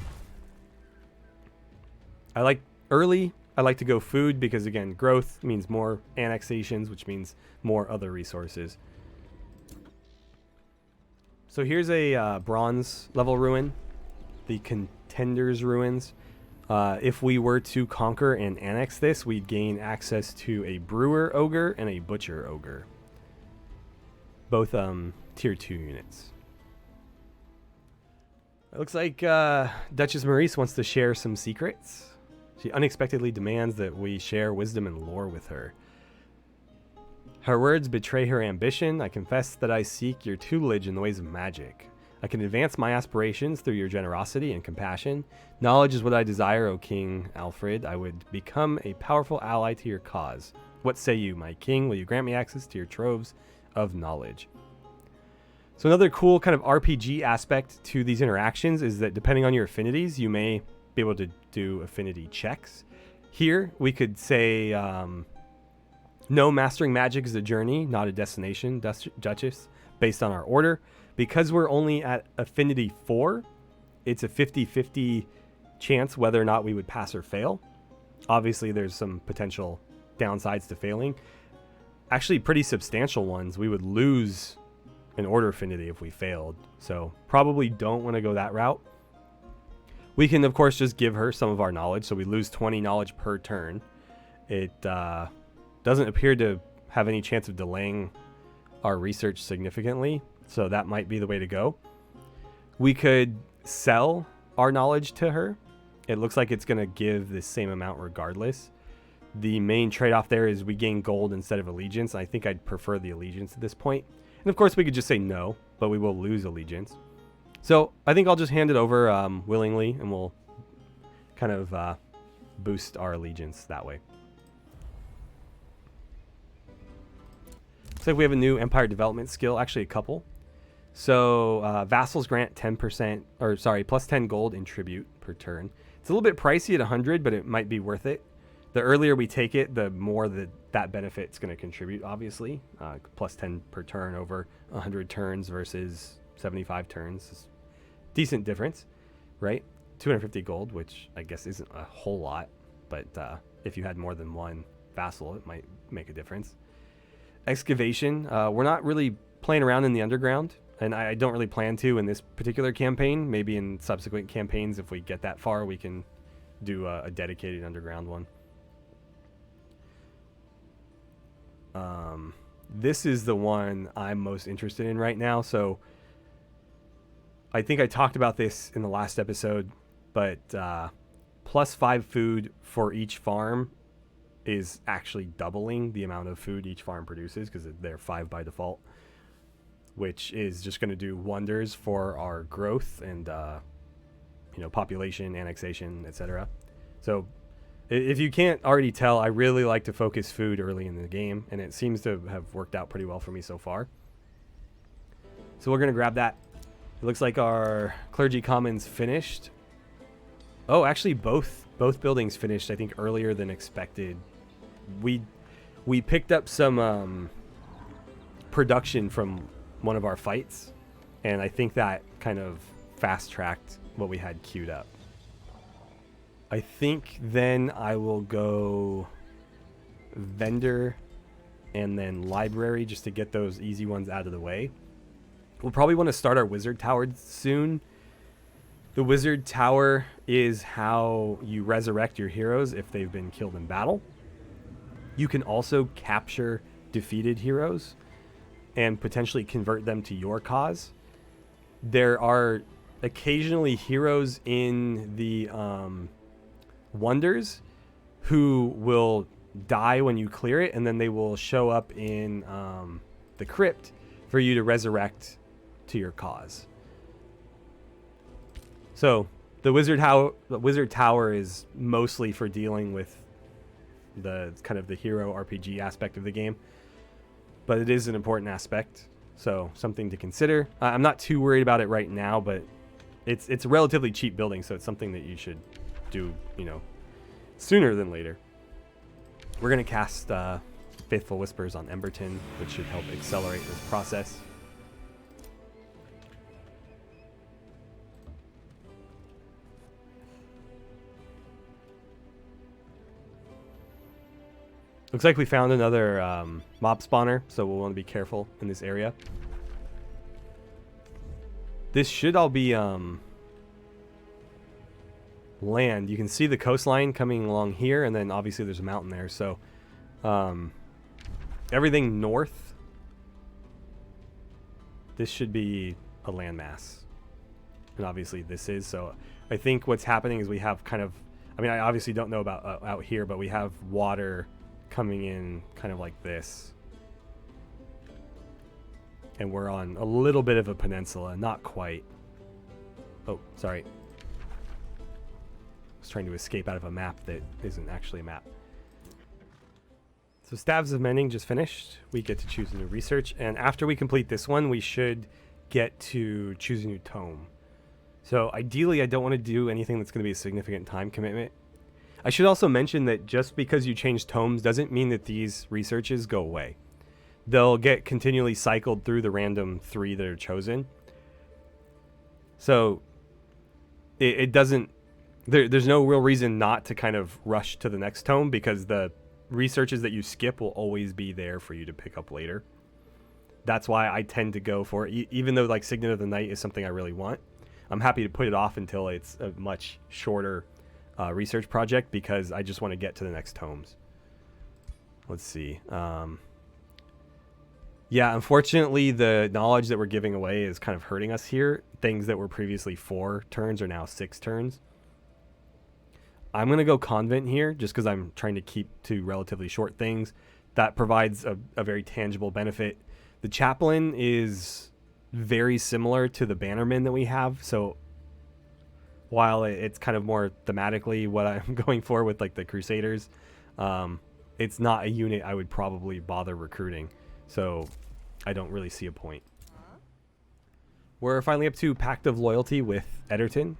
I like to go food because, again, growth means more annexations, which means more other resources. So here's a bronze level ruin, the Contender's Ruins. If we were to conquer and annex this, we'd gain access to a Brewer Ogre and a Butcher Ogre. Both tier 2 units. It looks like Duchess Marise wants to share some secrets. She unexpectedly demands that we share wisdom and lore with her. Her words betray her ambition. I confess that I seek your tutelage in the ways of magic. I can advance my aspirations through your generosity and compassion. Knowledge is what I desire, O King Alfred. I would become a powerful ally to your cause. What say you, my king? Will you grant me access to your troves of knowledge? So another cool kind of RPG aspect to these interactions is that depending on your affinities, you may be able to do affinity checks. Here, we could say, no, mastering magic is a journey, not a destination, Duchess, based on our order. Because we're only at affinity 4, it's a 50-50 chance whether or not we would pass or fail. Obviously, there's some potential downsides to failing. Actually, pretty substantial ones. We would lose an order affinity if we failed. So probably don't want to go that route. We can, of course, just give her some of our knowledge. So we lose 20 knowledge per turn. It doesn't appear to have any chance of delaying our research significantly. So that might be the way to go. We could sell our knowledge to her. It looks like it's going to give the same amount regardless. The main trade-off there is we gain gold instead of allegiance. I think I'd prefer the allegiance at this point. And of course, we could just say no, but we will lose allegiance. So I think I'll just hand it over willingly, and we'll kind of boost our allegiance that way. Looks like we have a new empire development skill, actually a couple. So vassals grant 10%, or sorry, plus 10 gold in tribute per turn. It's a little bit pricey at 100, but it might be worth it. The earlier we take it, the more that benefit's going to contribute, obviously. Plus 10 per turn over 100 turns versus 75 turns is decent difference, right? 250 gold, which I guess isn't a whole lot, but if you had more than one vassal, it might make a difference. Excavation, we're not really playing around in the underground, and I don't really plan to in this particular campaign. Maybe in subsequent campaigns, if we get that far, we can do a dedicated underground one. This is the one I'm most interested in right now. So I think I talked about this in the last episode, but plus 5 food for each farm is actually doubling the amount of food each farm produces, because they're 5 by default, which is just going to do wonders for our growth and population, annexation, etc. So if you can't already tell, I really like to focus food early in the game, and it seems to have worked out pretty well for me so far. So we're going to grab that. It looks like our clergy commons finished. Oh, actually both buildings finished, I think, earlier than expected. We picked up some production from one of our fights, and I think that kind of fast-tracked what we had queued up. I think then I will go vendor and then library just to get those easy ones out of the way. We'll probably want to start our wizard tower soon. The wizard tower is how you resurrect your heroes if they've been killed in battle. You can also capture defeated heroes and potentially convert them to your cause. There are occasionally heroes in the wonders who will die when you clear it, and then they will show up in the crypt for you to resurrect to your cause. So the wizard tower is mostly for dealing with the kind of the hero RPG aspect of the game, but it is an important aspect, so something to consider. I'm not too worried about it right now, but it's a relatively cheap building, so it's something that you should do, sooner than later. We're going to cast Faithful Whispers on Eddarton, which should help accelerate this process. Looks like we found another mob spawner, so we'll want to be careful in this area. This should all be land. You can see the coastline coming along here, and then obviously there's a mountain there. So everything north, this should be a landmass, and obviously this is. So I think what's happening is we have kind of, I obviously don't know about out here, but we have water coming in kind of like this, and we're on a little bit of a peninsula, not quite. Oh, sorry. I was trying to escape out of a map that isn't actually a map. So Staves of Mending just finished. We get to choose a new research, and after we complete this one, we should get to choose a new tome. So ideally, I don't want to do anything that's going to be a significant time commitment. I should also mention that just because you change tomes doesn't mean that these researches go away. They'll get continually cycled through the random 3 that are chosen. So it doesn't... There's no real reason not to kind of rush to the next tome, because the researches that you skip will always be there for you to pick up later. That's why I tend to go for it. Even though like Signet of the Night is something I really want, I'm happy to put it off until it's a much shorter research project, because I just want to get to the next tomes. Let's see. Yeah, unfortunately, the knowledge that we're giving away is kind of hurting us here. Things that were previously 4 turns are now 6 turns. I'm going to go Convent here, just because I'm trying to keep to relatively short things. That provides a very tangible benefit. The Chaplain is very similar to the Bannerman that we have, so while it's kind of more thematically what I'm going for with like the Crusaders, it's not a unit I would probably bother recruiting, so I don't really see a point. We're finally up to Pact of Loyalty with Eddarton.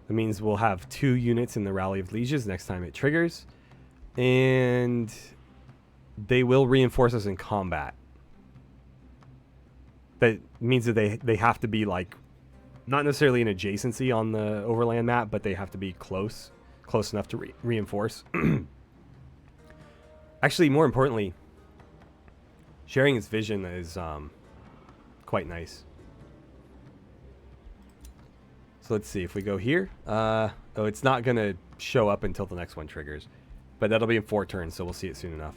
That means we'll have 2 units in the Rally of Lieges next time it triggers, and they will reinforce us in combat. That means that they have to be like not necessarily an adjacency on the overland map, but they have to be close enough to reinforce. Actually, more importantly, sharing its vision is quite nice. So let's see if we go here. Oh, it's not going to show up until the next one triggers, but that'll be in 4 turns, so we'll see it soon enough.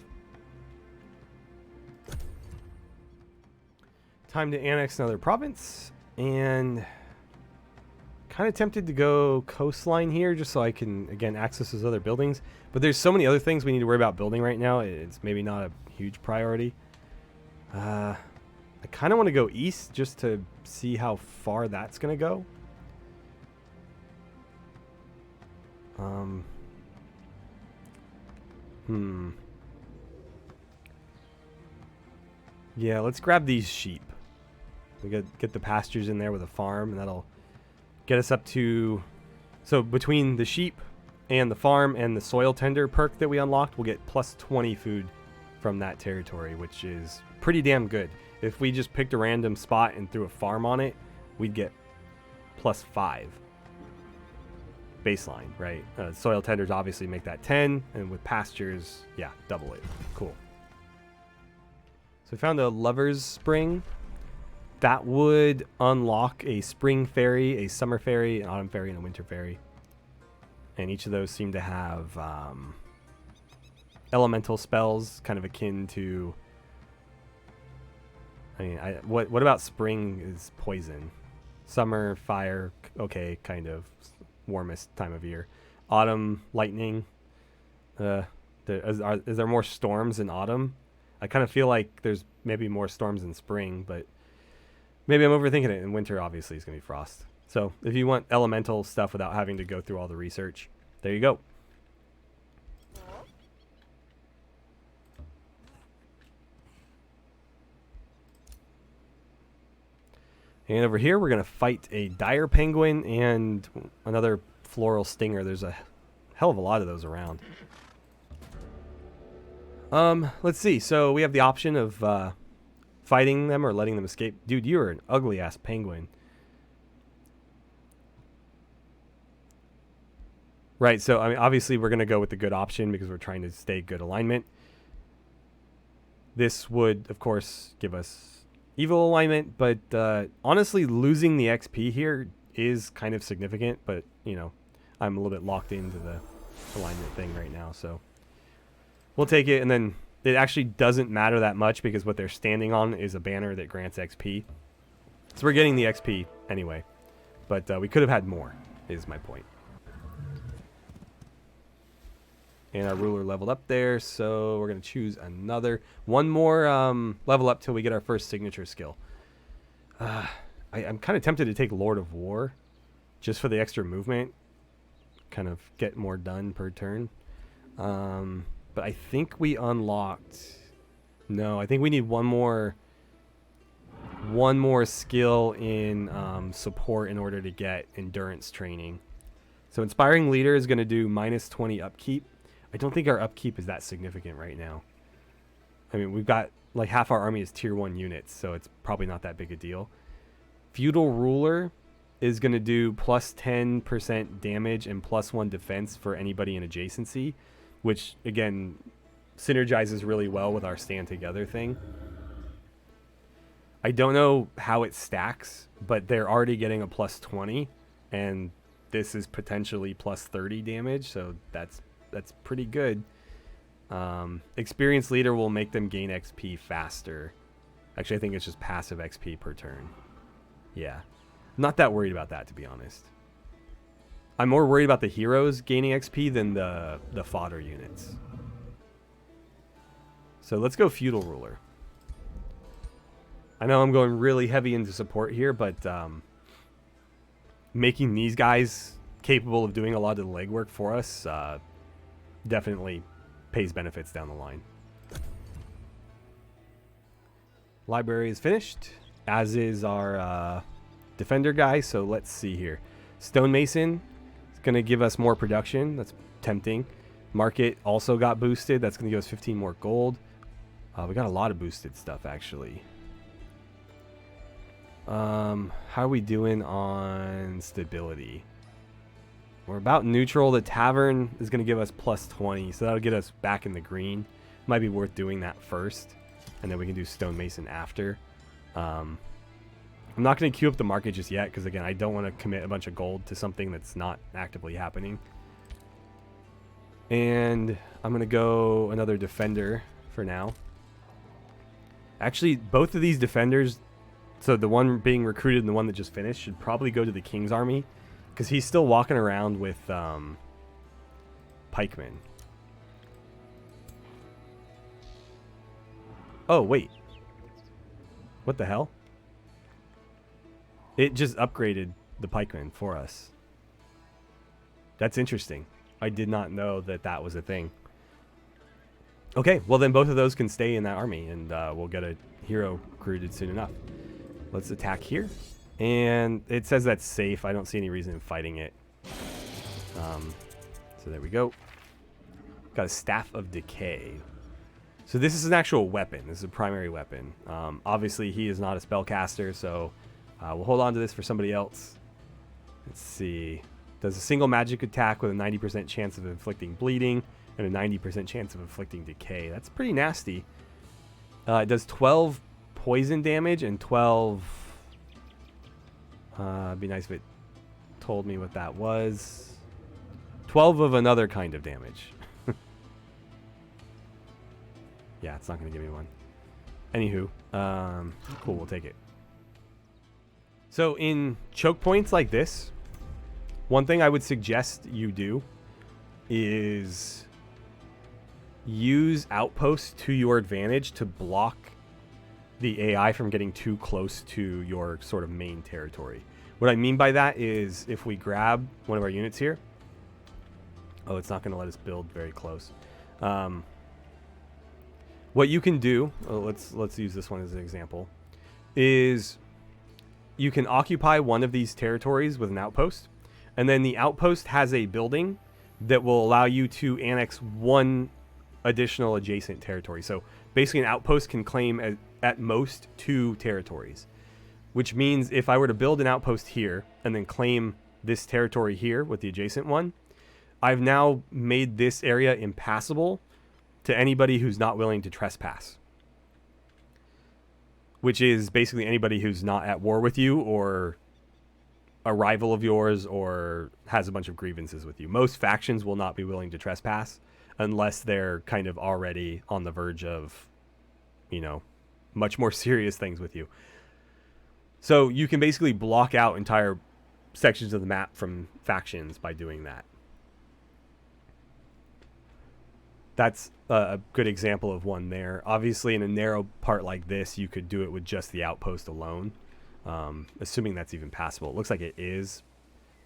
Time to annex another province, and kind of tempted to go coastline here just so I can, again, access those other buildings. But there's so many other things we need to worry about building right now. It's maybe not a huge priority. I kind of want to go east just to see how far that's going to go. Yeah, let's grab these sheep. We get the pastures in there with a farm, and that'll get us up to... So between the sheep and the farm and the soil tender perk that we unlocked, we'll get plus 20 food from that territory, which is pretty damn good. If we just picked a random spot and threw a farm on it, we'd get plus 5 baseline, right? Soil tenders obviously make that 10, and with pastures, yeah, double it. Cool. So we found a Lover's Spring. That would unlock a Spring Fairy, a Summer Fairy, an Autumn Fairy, and a Winter Fairy. And each of those seem to have elemental spells, kind of akin to... I mean, what about Spring is poison? Summer, fire, okay, kind of warmest time of year. Autumn, lightning. Is there more storms in autumn? I kind of feel like there's maybe more storms in spring, but maybe I'm overthinking it. And winter obviously is going to be frost. So if you want elemental stuff without having to go through all the research, there you go. And over here, we're going to fight a dire penguin and another floral stinger. There's a hell of a lot of those around. Let's see. So we have the option of fighting them or letting them escape. Dude, you're an ugly-ass penguin. Right, so I mean, obviously we're going to go with the good option because we're trying to stay good alignment. This would, of course, give us evil alignment, but honestly, losing the XP here is kind of significant, but, you know, I'm a little bit locked into the alignment thing right now, so we'll take it, and then it actually doesn't matter that much because what they're standing on is a banner that grants XP. So we're getting the XP anyway, but we could have had more, is my point. And our ruler leveled up there, so we're going to choose one more level up till we get our first signature skill. I'm kind of tempted to take Lord of War just for the extra movement. Kind of get more done per turn. But I think we unlocked... No, I think we need one more skill in support in order to get endurance training. So Inspiring Leader is going to do -20 upkeep. I don't think our upkeep is that significant right now. I mean, we've got like half our army is tier 1 units, so it's probably not that big a deal. Feudal Ruler is going to do +10% damage and +1 defense for anybody in adjacency, which again synergizes really well with our stand together thing. I don't know how it stacks, but they're already getting a +20, and this is potentially +30 damage, so that's pretty good. Experienced Leader will make them gain XP faster. Actually, I think it's just passive XP per turn. Yeah. I'm not that worried about that, to be honest. I'm more worried about the heroes gaining XP than the fodder units. So let's go Feudal Ruler. I know I'm going really heavy into support here, but making these guys capable of doing a lot of the legwork for us definitely pays benefits down the line. Library is finished, as is our defender guy. So let's see here. Stonemason is going to give us more production. That's tempting. Market also got boosted. That's going to give us 15 more gold. We got a lot of boosted stuff, actually. How are we doing on stability? We're about neutral. The Tavern is going to give us +20, so that'll get us back in the green. Might be worth doing that first, and then we can do Stonemason after. I'm not going to queue up the market just yet, because again, I don't want to commit a bunch of gold to something that's not actively happening. And I'm going to go another defender for now. Actually, both of these defenders, so the one being recruited and the one that just finished, should probably go to the King's army, because he's still walking around with pikemen. Oh, wait. What the hell? It just upgraded the pikemen for us. That's interesting. I did not know that that was a thing. Okay, well then both of those can stay in that army, and we'll get a hero recruited soon enough. Let's attack here. And it says that's safe. I don't see any reason in fighting it. So there we go. Got a Staff of Decay. So this is an actual weapon. This is a primary weapon. Obviously, he is not a spellcaster, so we'll hold on to this for somebody else. Let's see. Does a single magic attack with a 90% chance of inflicting bleeding and a 90% chance of inflicting decay. That's pretty nasty. It does 12 poison damage and 12... it'd be nice if it told me what that was. 12 of another kind of damage. Yeah, it's not going to give me one. Anywho, cool, we'll take it. So in choke points like this, one thing I would suggest you do is use outposts to your advantage to block the AI from getting too close to your sort of main territory. What I mean by that is if we grab one of our units here, oh, it's not going to let us build very close. What you can do, let's use this one as an example, is you can occupy one of these territories with an outpost, and then the outpost has a building that will allow you to annex one additional adjacent territory. So basically an outpost can claim at most 2 territories, which means if I were to build an outpost here and then claim this territory here with the adjacent one, I've now made this area impassable to anybody who's not willing to trespass, which is basically anybody who's not at war with you or a rival of yours or has a bunch of grievances with you. Most factions will not be willing to trespass unless they're kind of already on the verge of, you know, much more serious things with you. So you can basically block out entire sections of the map from factions by doing that. that's a good example of one there. Obviously, in a narrow part like this, you could do it with just the outpost alone, assuming that's even passable. It looks like it is,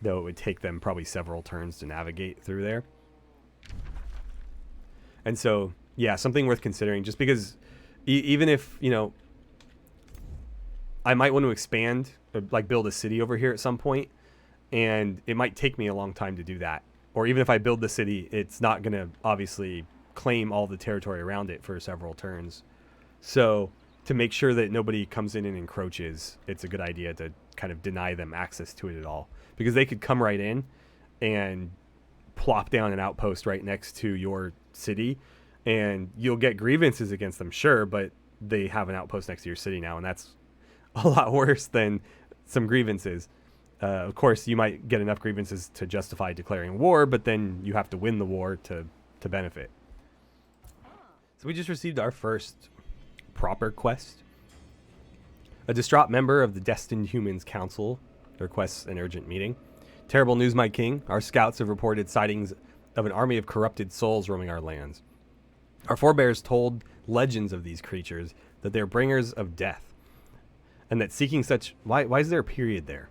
though it would take them probably several turns to navigate through there. And so, yeah, something worth considering, just because even if, you know, I might want to expand, like build a city over here at some point, and it might take me a long time to do that. Or even if I build the city, it's not going to obviously claim all the territory around it for several turns. So to make sure that nobody comes in and encroaches, it's a good idea to kind of deny them access to it at all. Because they could come right in and plop down an outpost right next to your city, and you'll get grievances against them, sure, but they have an outpost next to your city now, and that's a lot worse than some grievances. Of course, you might get enough grievances to justify declaring war, but then you have to win the war to benefit. So we just received our first proper quest. A distraught member of the Destined Humans Council requests an urgent meeting. Terrible news, my king. Our scouts have reported sightings of an army of corrupted souls roaming our lands. Our forebears told legends of these creatures, that they're bringers of death, and that seeking such... Why is there a period there?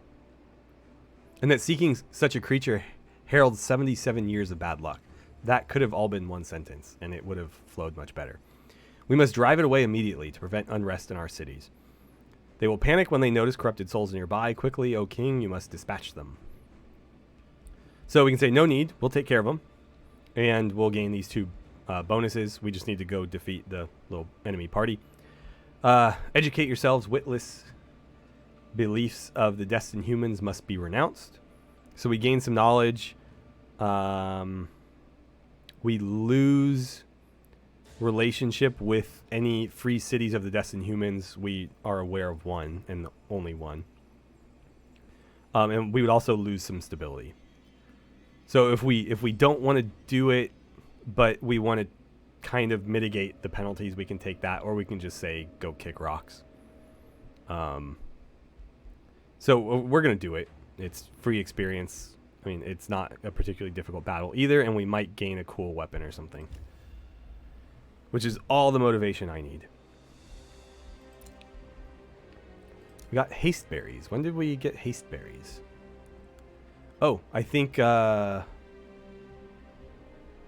And that seeking such a creature heralds 77 years of bad luck. That could have all been one sentence, and it would have flowed much better. We must drive it away immediately to prevent unrest in our cities. They will panic when they notice corrupted souls nearby. Quickly, O king, you must dispatch them. So we can say, no need, we'll take care of them, and we'll gain these two bonuses. We just need to go defeat the little enemy party. Educate yourselves, witless beliefs of the destined humans must be renounced. So we gain some knowledge. We lose relationship with any free cities of the destined humans. We are aware of one, and only one. And we would also lose some stability. So if we don't want to do it, but we want to kind of mitigate the penalties, we can take that, or we can just say go kick rocks. So we're going to do it. It's free experience. I mean, it's not a particularly difficult battle either, and we might gain a cool weapon or something, which is all the motivation I need. We got haste berries. When did we get haste berries? Oh, I think our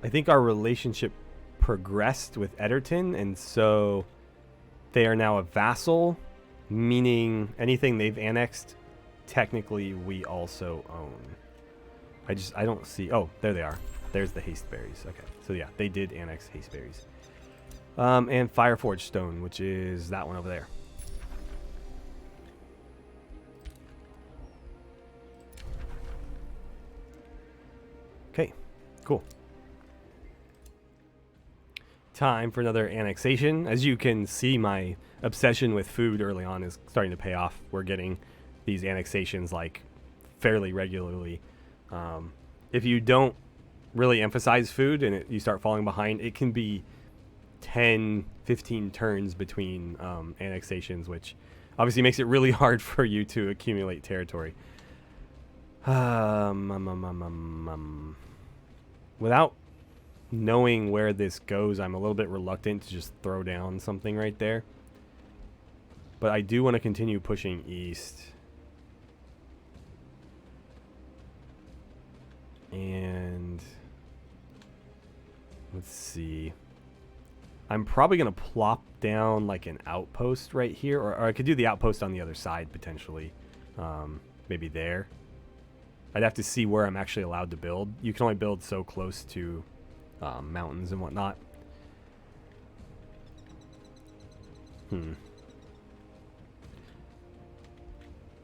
relationship progressed with Eddarton, and so they are now a vassal, meaning anything they've annexed, technically we also own. I don't see... Oh, there they are. There's the haste berries. Okay, so yeah, they did annex haste berries. And Fireforged Stone, which is that one over there. Okay, cool. Time for another annexation. As you can see, my obsession with food early on is starting to pay off. We're getting these annexations like fairly regularly. If you don't really emphasize food and you start falling behind, it can be 10, 15 turns between annexations, which obviously makes it really hard for you to accumulate territory. Without knowing where this goes, I'm a little bit reluctant to just throw down something right there. But I do want to continue pushing east. And let's see. I'm probably going to plop down like an outpost right here, or I could do the outpost on the other side potentially. Maybe there. I'd have to see where I'm actually allowed to build. You can only build so close to mountains and whatnot.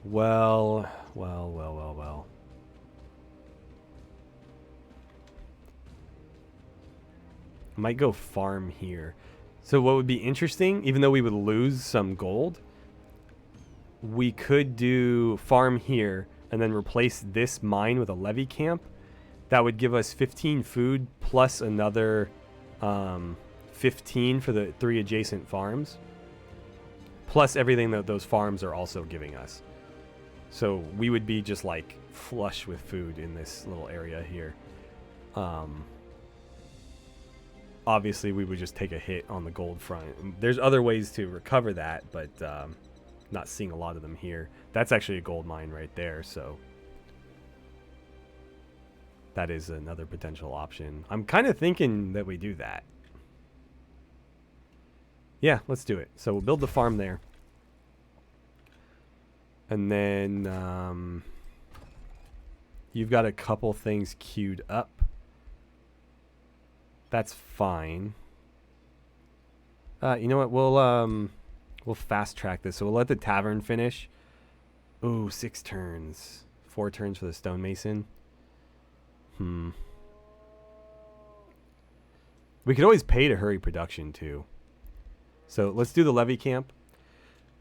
Well. I might go farm here. So what would be interesting, even though we would lose some gold, we could do farm here and then replace this mine with a levy camp. That would give us 15 food plus another 15 for the 3 adjacent farms, plus everything that those farms are also giving us. So we would be just like flush with food in this little area here. obviously we would just take a hit on the gold front. There's other ways to recover that, but not seeing a lot of them here. That's actually a gold mine right there, so that is another potential option. I'm kind of thinking that we do that. Yeah, let's do it. So we'll build the farm there. And then you've got a couple things queued up. That's fine. You know what? We'll fast track this. So we'll let the tavern finish. Ooh, 6 turns. 4 turns for the stonemason. We could always pay to hurry production too. So let's do the levy camp.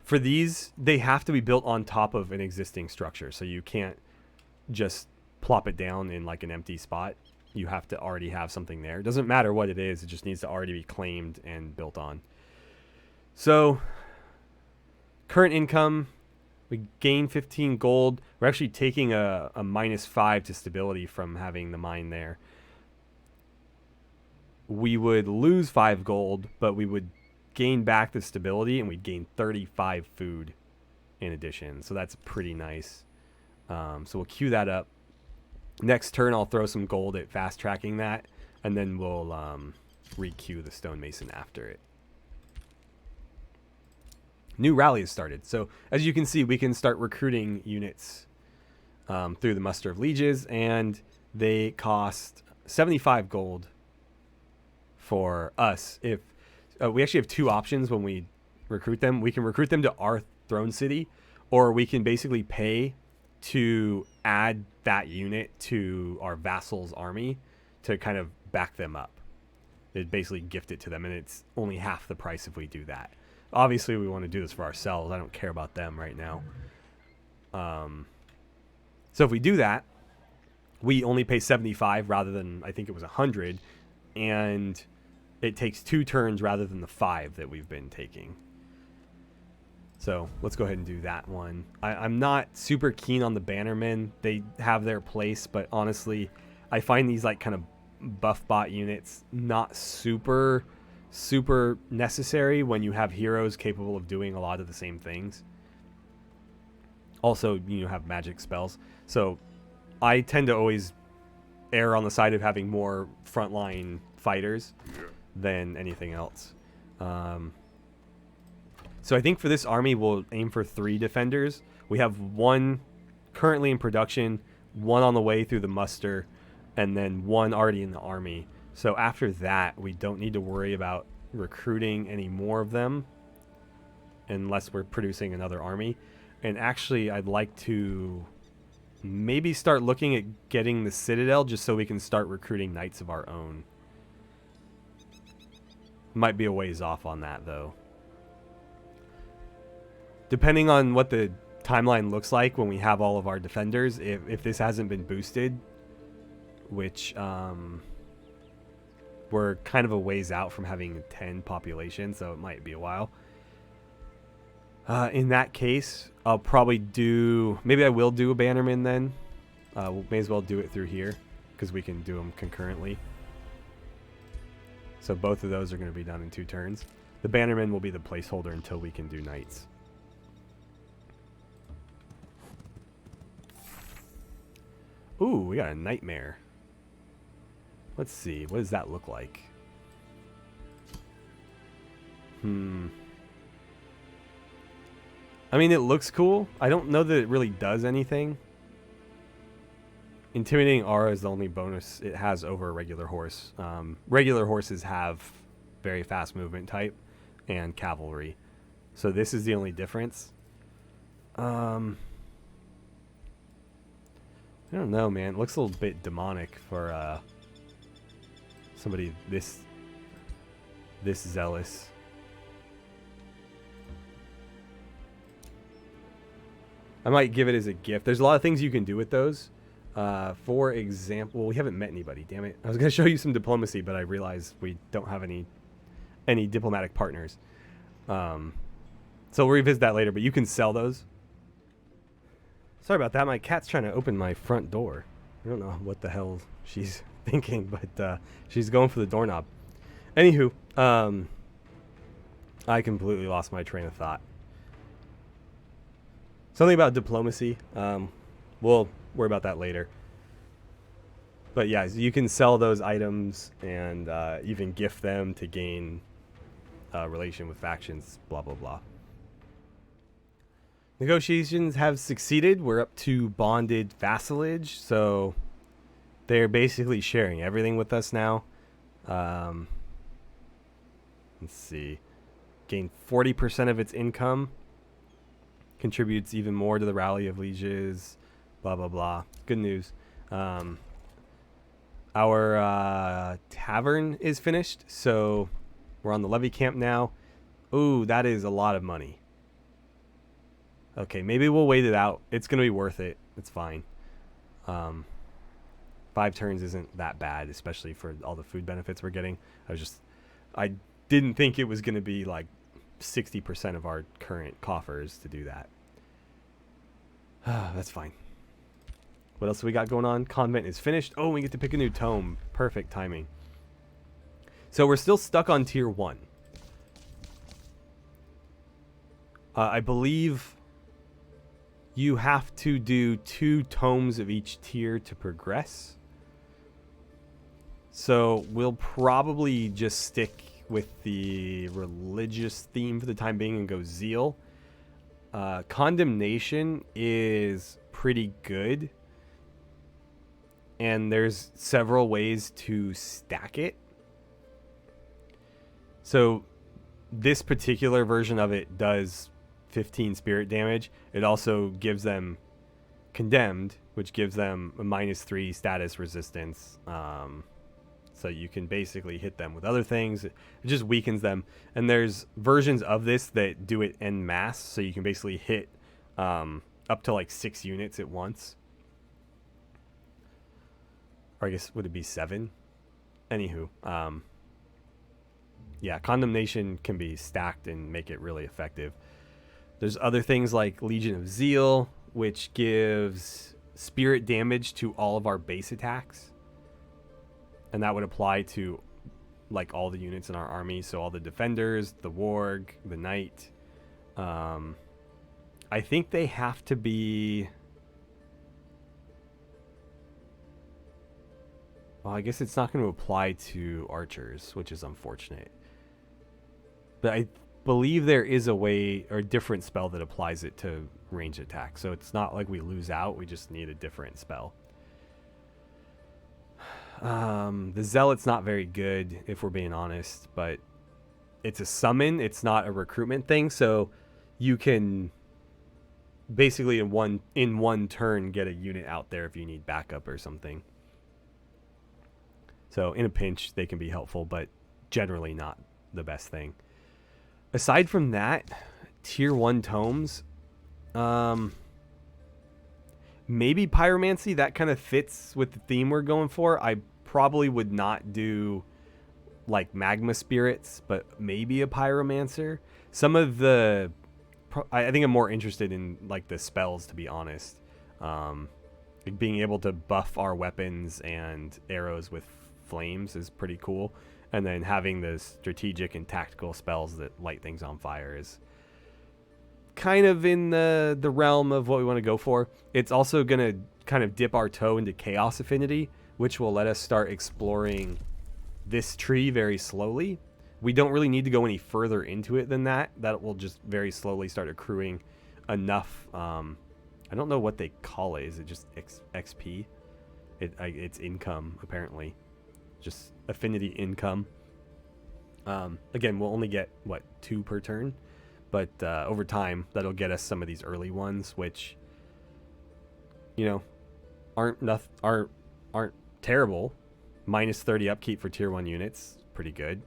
For these, they have to be built on top of an existing structure. So you can't just plop it down in like an empty spot. You have to already have something there. It doesn't matter what it is. It just needs to already be claimed and built on. So current income, we gain 15 gold. We're actually taking a -5 to stability from having the mine there. We would lose 5 gold, but we would gain back the stability, and we'd gain 35 food in addition. So that's pretty nice. So we'll queue that up. Next turn, I'll throw some gold at fast tracking that, and then we'll re-queue the stonemason after it. New rally has started. So as you can see, we can start recruiting units through the muster of lieges, and they cost 75 gold for us. If we actually have 2 options when we recruit them. We can recruit them to our throne city, or we can basically pay to add that unit to our vassal's army to kind of back them up. They'd basically gift it to them, and it's only half the price if we do that. Obviously, we want to do this for ourselves. I don't care about them right now. So if we do that, we only pay 75 rather than, I think it was 100, and it takes 2 turns rather than the 5 that we've been taking. So let's go ahead and do that one. I'm not super keen on the bannermen. They have their place, but honestly, I find these like kind of buff bot units not super necessary when you have heroes capable of doing a lot of the same things. Also, you have magic spells. So I tend to always err on the side of having more frontline fighters than anything else. So I think for this army, we'll aim for 3 defenders. We have 1 currently in production, 1 on the way through the muster, and then 1 already in the army. So after that, we don't need to worry about recruiting any more of them unless we're producing another army. And actually, I'd like to maybe start looking at getting the Citadel just so we can start recruiting knights of our own. Might be a ways off on that, though. Depending on what the timeline looks like when we have all of our defenders, if this hasn't been boosted, which we're kind of a ways out from having 10 population, so it might be a while. In that case, I'll probably do... Maybe I will do a bannerman then. We may as well do it through here, because we can do them concurrently. So both of those are going to be done in 2 turns. The bannerman will be the placeholder until we can do knights. Ooh, we got a nightmare. Let's see. What does that look like? I mean, it looks cool. I don't know that it really does anything. Intimidating aura is the only bonus it has over a regular horse. Regular horses have very fast movement type and cavalry. So this is the only difference. I don't know, man. It looks a little bit demonic for somebody this zealous. I might give it as a gift. There's a lot of things you can do with those. For example, well, we haven't met anybody. Damn it! I was going to show you some diplomacy, but I realized we don't have any diplomatic partners. So we'll revisit that later. But you can sell those. Sorry about that. My cat's trying to open my front door. I don't know what the hell she's thinking, but she's going for the doorknob. Anywho, I completely lost my train of thought. Something about diplomacy. We'll worry about that later. But yeah, so you can sell those items and even gift them to gain relation with factions, blah, blah, blah. Negotiations have succeeded. We're up to bonded vassalage, so they're basically sharing everything with us now. Let's see. Gain 40% of its income. Contributes even more to the rally of lieges, blah, blah, blah. Good news. Our tavern is finished, so we're on the levy camp now. Ooh, that is a lot of money. Okay, maybe we'll wait it out. It's going to be worth it. It's fine. 5 turns isn't that bad, especially for all the food benefits we're getting. I didn't think it was going to be like 60% of our current coffers to do that. That's fine. What else do we got going on? Convent is finished. Oh, we get to pick a new tome. Perfect timing. So we're still stuck on tier 1. I believe you have to do 2 tomes of each tier to progress. So we'll probably just stick with the religious theme for the time being and go zeal. Condemnation is pretty good. And there's several ways to stack it. So this particular version of it does 15 spirit damage. It also gives them condemned, which gives them a -3 status resistance. So you can basically hit them with other things. It just weakens them. And there's versions of this that do it en masse. So you can basically hit up to like 6 units at once. Or I guess, would it be 7? Anywho, yeah, condemnation can be stacked and make it really effective. There's other things like Legion of Zeal, which gives spirit damage to all of our base attacks. And that would apply to like all the units in our army. So all the defenders, the warg, the knight. I think they have to be... Well, I guess it's not going to apply to archers, which is unfortunate. But I believe there is a way or a different spell that applies it to range attack. So it's not like we lose out. We just need a different spell. The Zealot's not very good, if we're being honest. But it's a summon. It's not a recruitment thing. So you can basically in one turn get a unit out there if you need backup or something. So in a pinch, they can be helpful, but generally not the best thing. Aside from that, tier 1 tomes, maybe pyromancy. That kind of fits with the theme we're going for. I probably would not do like magma spirits, but maybe a pyromancer. Some of the, I think I'm more interested in like the spells, to be honest. Like being able to buff our weapons and arrows with flames is pretty cool, and then having the strategic and tactical spells that light things on fire is kind of in the realm of what we want to go for. It's also going to kind of dip our toe into chaos affinity, which will let us start exploring this tree very slowly. We don't really need to go any further into it than that. That will just very slowly start accruing enough. I don't know what they call it. Is it just XP? It's income, apparently. Just affinity income. Again, we'll only get, 2 per turn? But over time, that'll get us some of these early ones, which, aren't terrible. -30 upkeep for tier 1 units. Pretty good.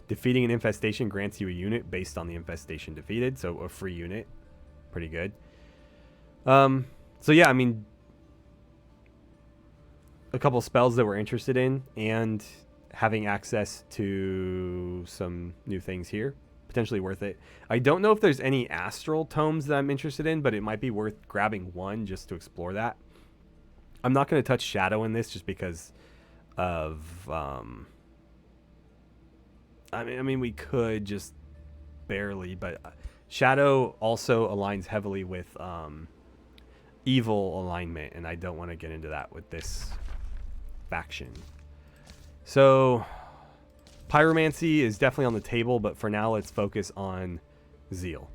Defeating an infestation grants you a unit based on the infestation defeated. So a free unit. Pretty good. So yeah, I mean, a couple spells that we're interested in and having access to some new things here. Potentially worth it. I don't know if there's any astral tomes that I'm interested in, but it might be worth grabbing one just to explore that. I'm not going to touch shadow in this just because of I mean, we could just barely, but Shadow also aligns heavily with evil alignment, and I don't want to get into that with this faction. So Pyromancy is definitely on the table, but for now let's focus on Zeal.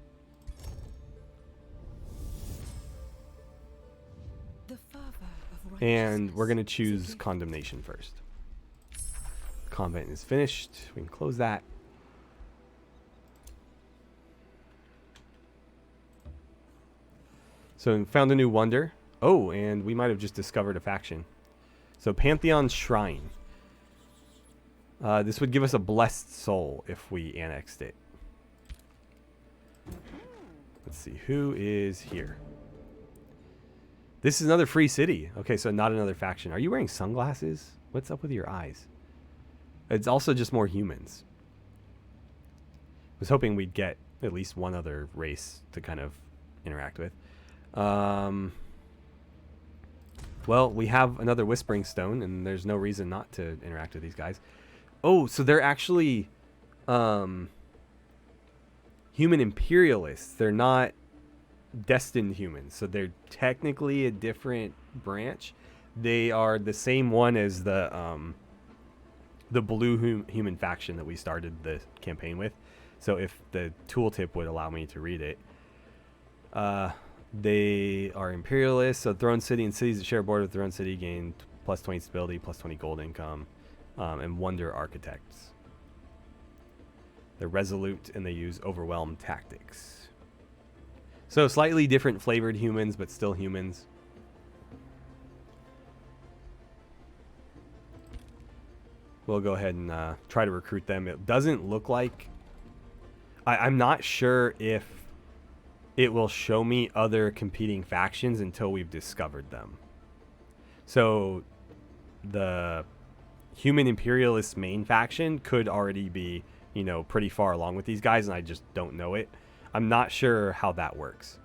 And we're going to choose Condemnation first. Convent is finished. We can close that. So we found a new wonder. Oh, and we might have just discovered a faction. So Pantheon Shrine. This would give us a blessed soul if we annexed it. Let's see, who is here? This is another free city. Okay, so not another faction. Are you wearing sunglasses? What's up with your eyes? It's also just more humans. I was hoping we'd get at least one other race to kind of interact with. Well, we have another Whispering Stone, and there's no reason not to interact with these guys. Oh, so they're actually human imperialists. They're not destined humans, so they're technically a different branch. They are the same one as the blue human faction that we started the campaign with. So if the tooltip would allow me to read it, they are imperialists. So Throne City and cities that share a border with Throne City gain plus 20 stability, plus 20 gold income, and wonder architects. They're resolute and they use overwhelm tactics. So slightly different flavored humans, but still humans. We'll go ahead and try to recruit them. It doesn't look like... I'm not sure if it will show me other competing factions until we've discovered them. So the human imperialist main faction could already be, you know, pretty far along with these guys, and I just don't know it. I'm not sure how that works.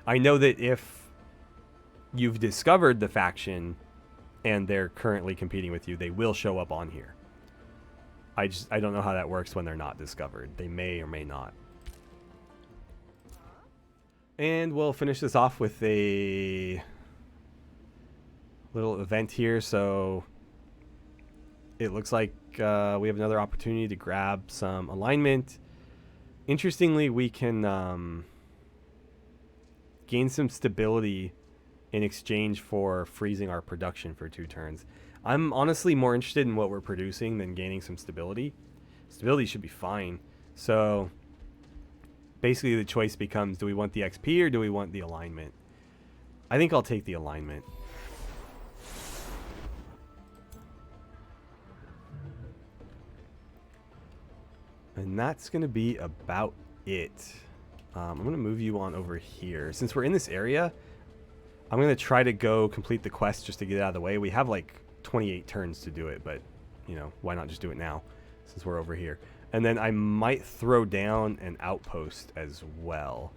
I know that if you've discovered the faction and they're currently competing with you, they will show up on here. I don't know how that works when they're not discovered. They may or may not. And we'll finish this off with a little event here. So it looks like we have another opportunity to grab some alignment. Interestingly, we can gain some stability in exchange for freezing our production for 2 turns. I'm honestly more interested in what we're producing than gaining some stability. Stability should be fine. So basically the choice becomes, do we want the XP or do we want the alignment? I think I'll take the alignment. And that's going to be about it. I'm going to move you on over here. Since we're in this area, I'm going to try to go complete the quest just to get it out of the way. We have like 28 turns to do it, but, you know, why not just do it now since we're over here? And then I might throw down an outpost as well.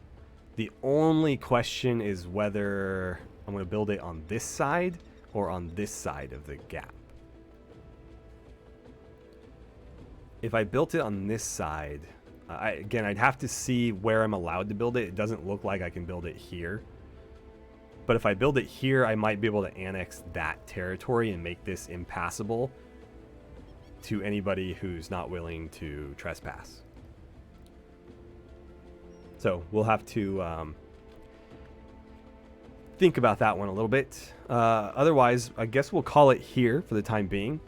The only question is whether I'm going to build it on this side or on this side of the gap. If I built it on this side, again, I'd have to see where I'm allowed to build it. It doesn't look like I can build it here. But if I build it here, I might be able to annex that territory and make this impassable to anybody who's not willing to trespass. So we'll have to think about that one a little bit. Otherwise, I guess we'll call it here for the time being.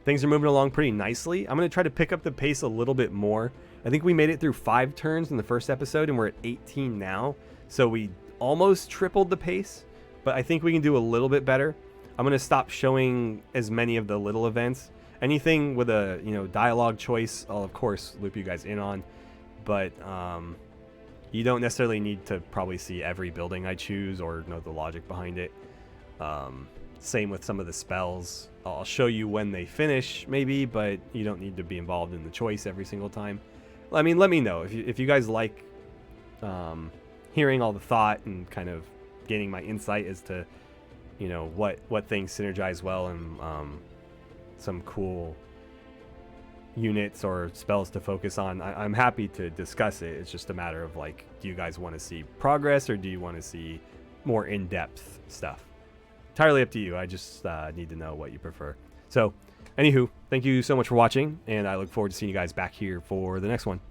Things are moving along pretty nicely. I'm going to try to pick up the pace a little bit more. I think we made it through 5 turns in the first episode, and we're at 18 now. So we almost tripled the pace, but I think we can do a little bit better. I'm going to stop showing as many of the little events. Anything with a, you know, dialogue choice, I'll of course loop you guys in on. But you don't necessarily need to probably see every building I choose or know the logic behind it. Same with some of the spells. I'll show you when they finish, maybe, but you don't need to be involved in the choice every single time. I mean, let me know if you guys like hearing all the thought and kind of gaining my insight as to, you know, what things synergize well and some cool units or spells to focus on, I'm happy to discuss it. It's just a matter of like, do you guys want to see progress or do you want to see more in-depth stuff? Entirely up to you. I just need to know what you prefer. So, anywho, thank you so much for watching, and I look forward to seeing you guys back here for the next one.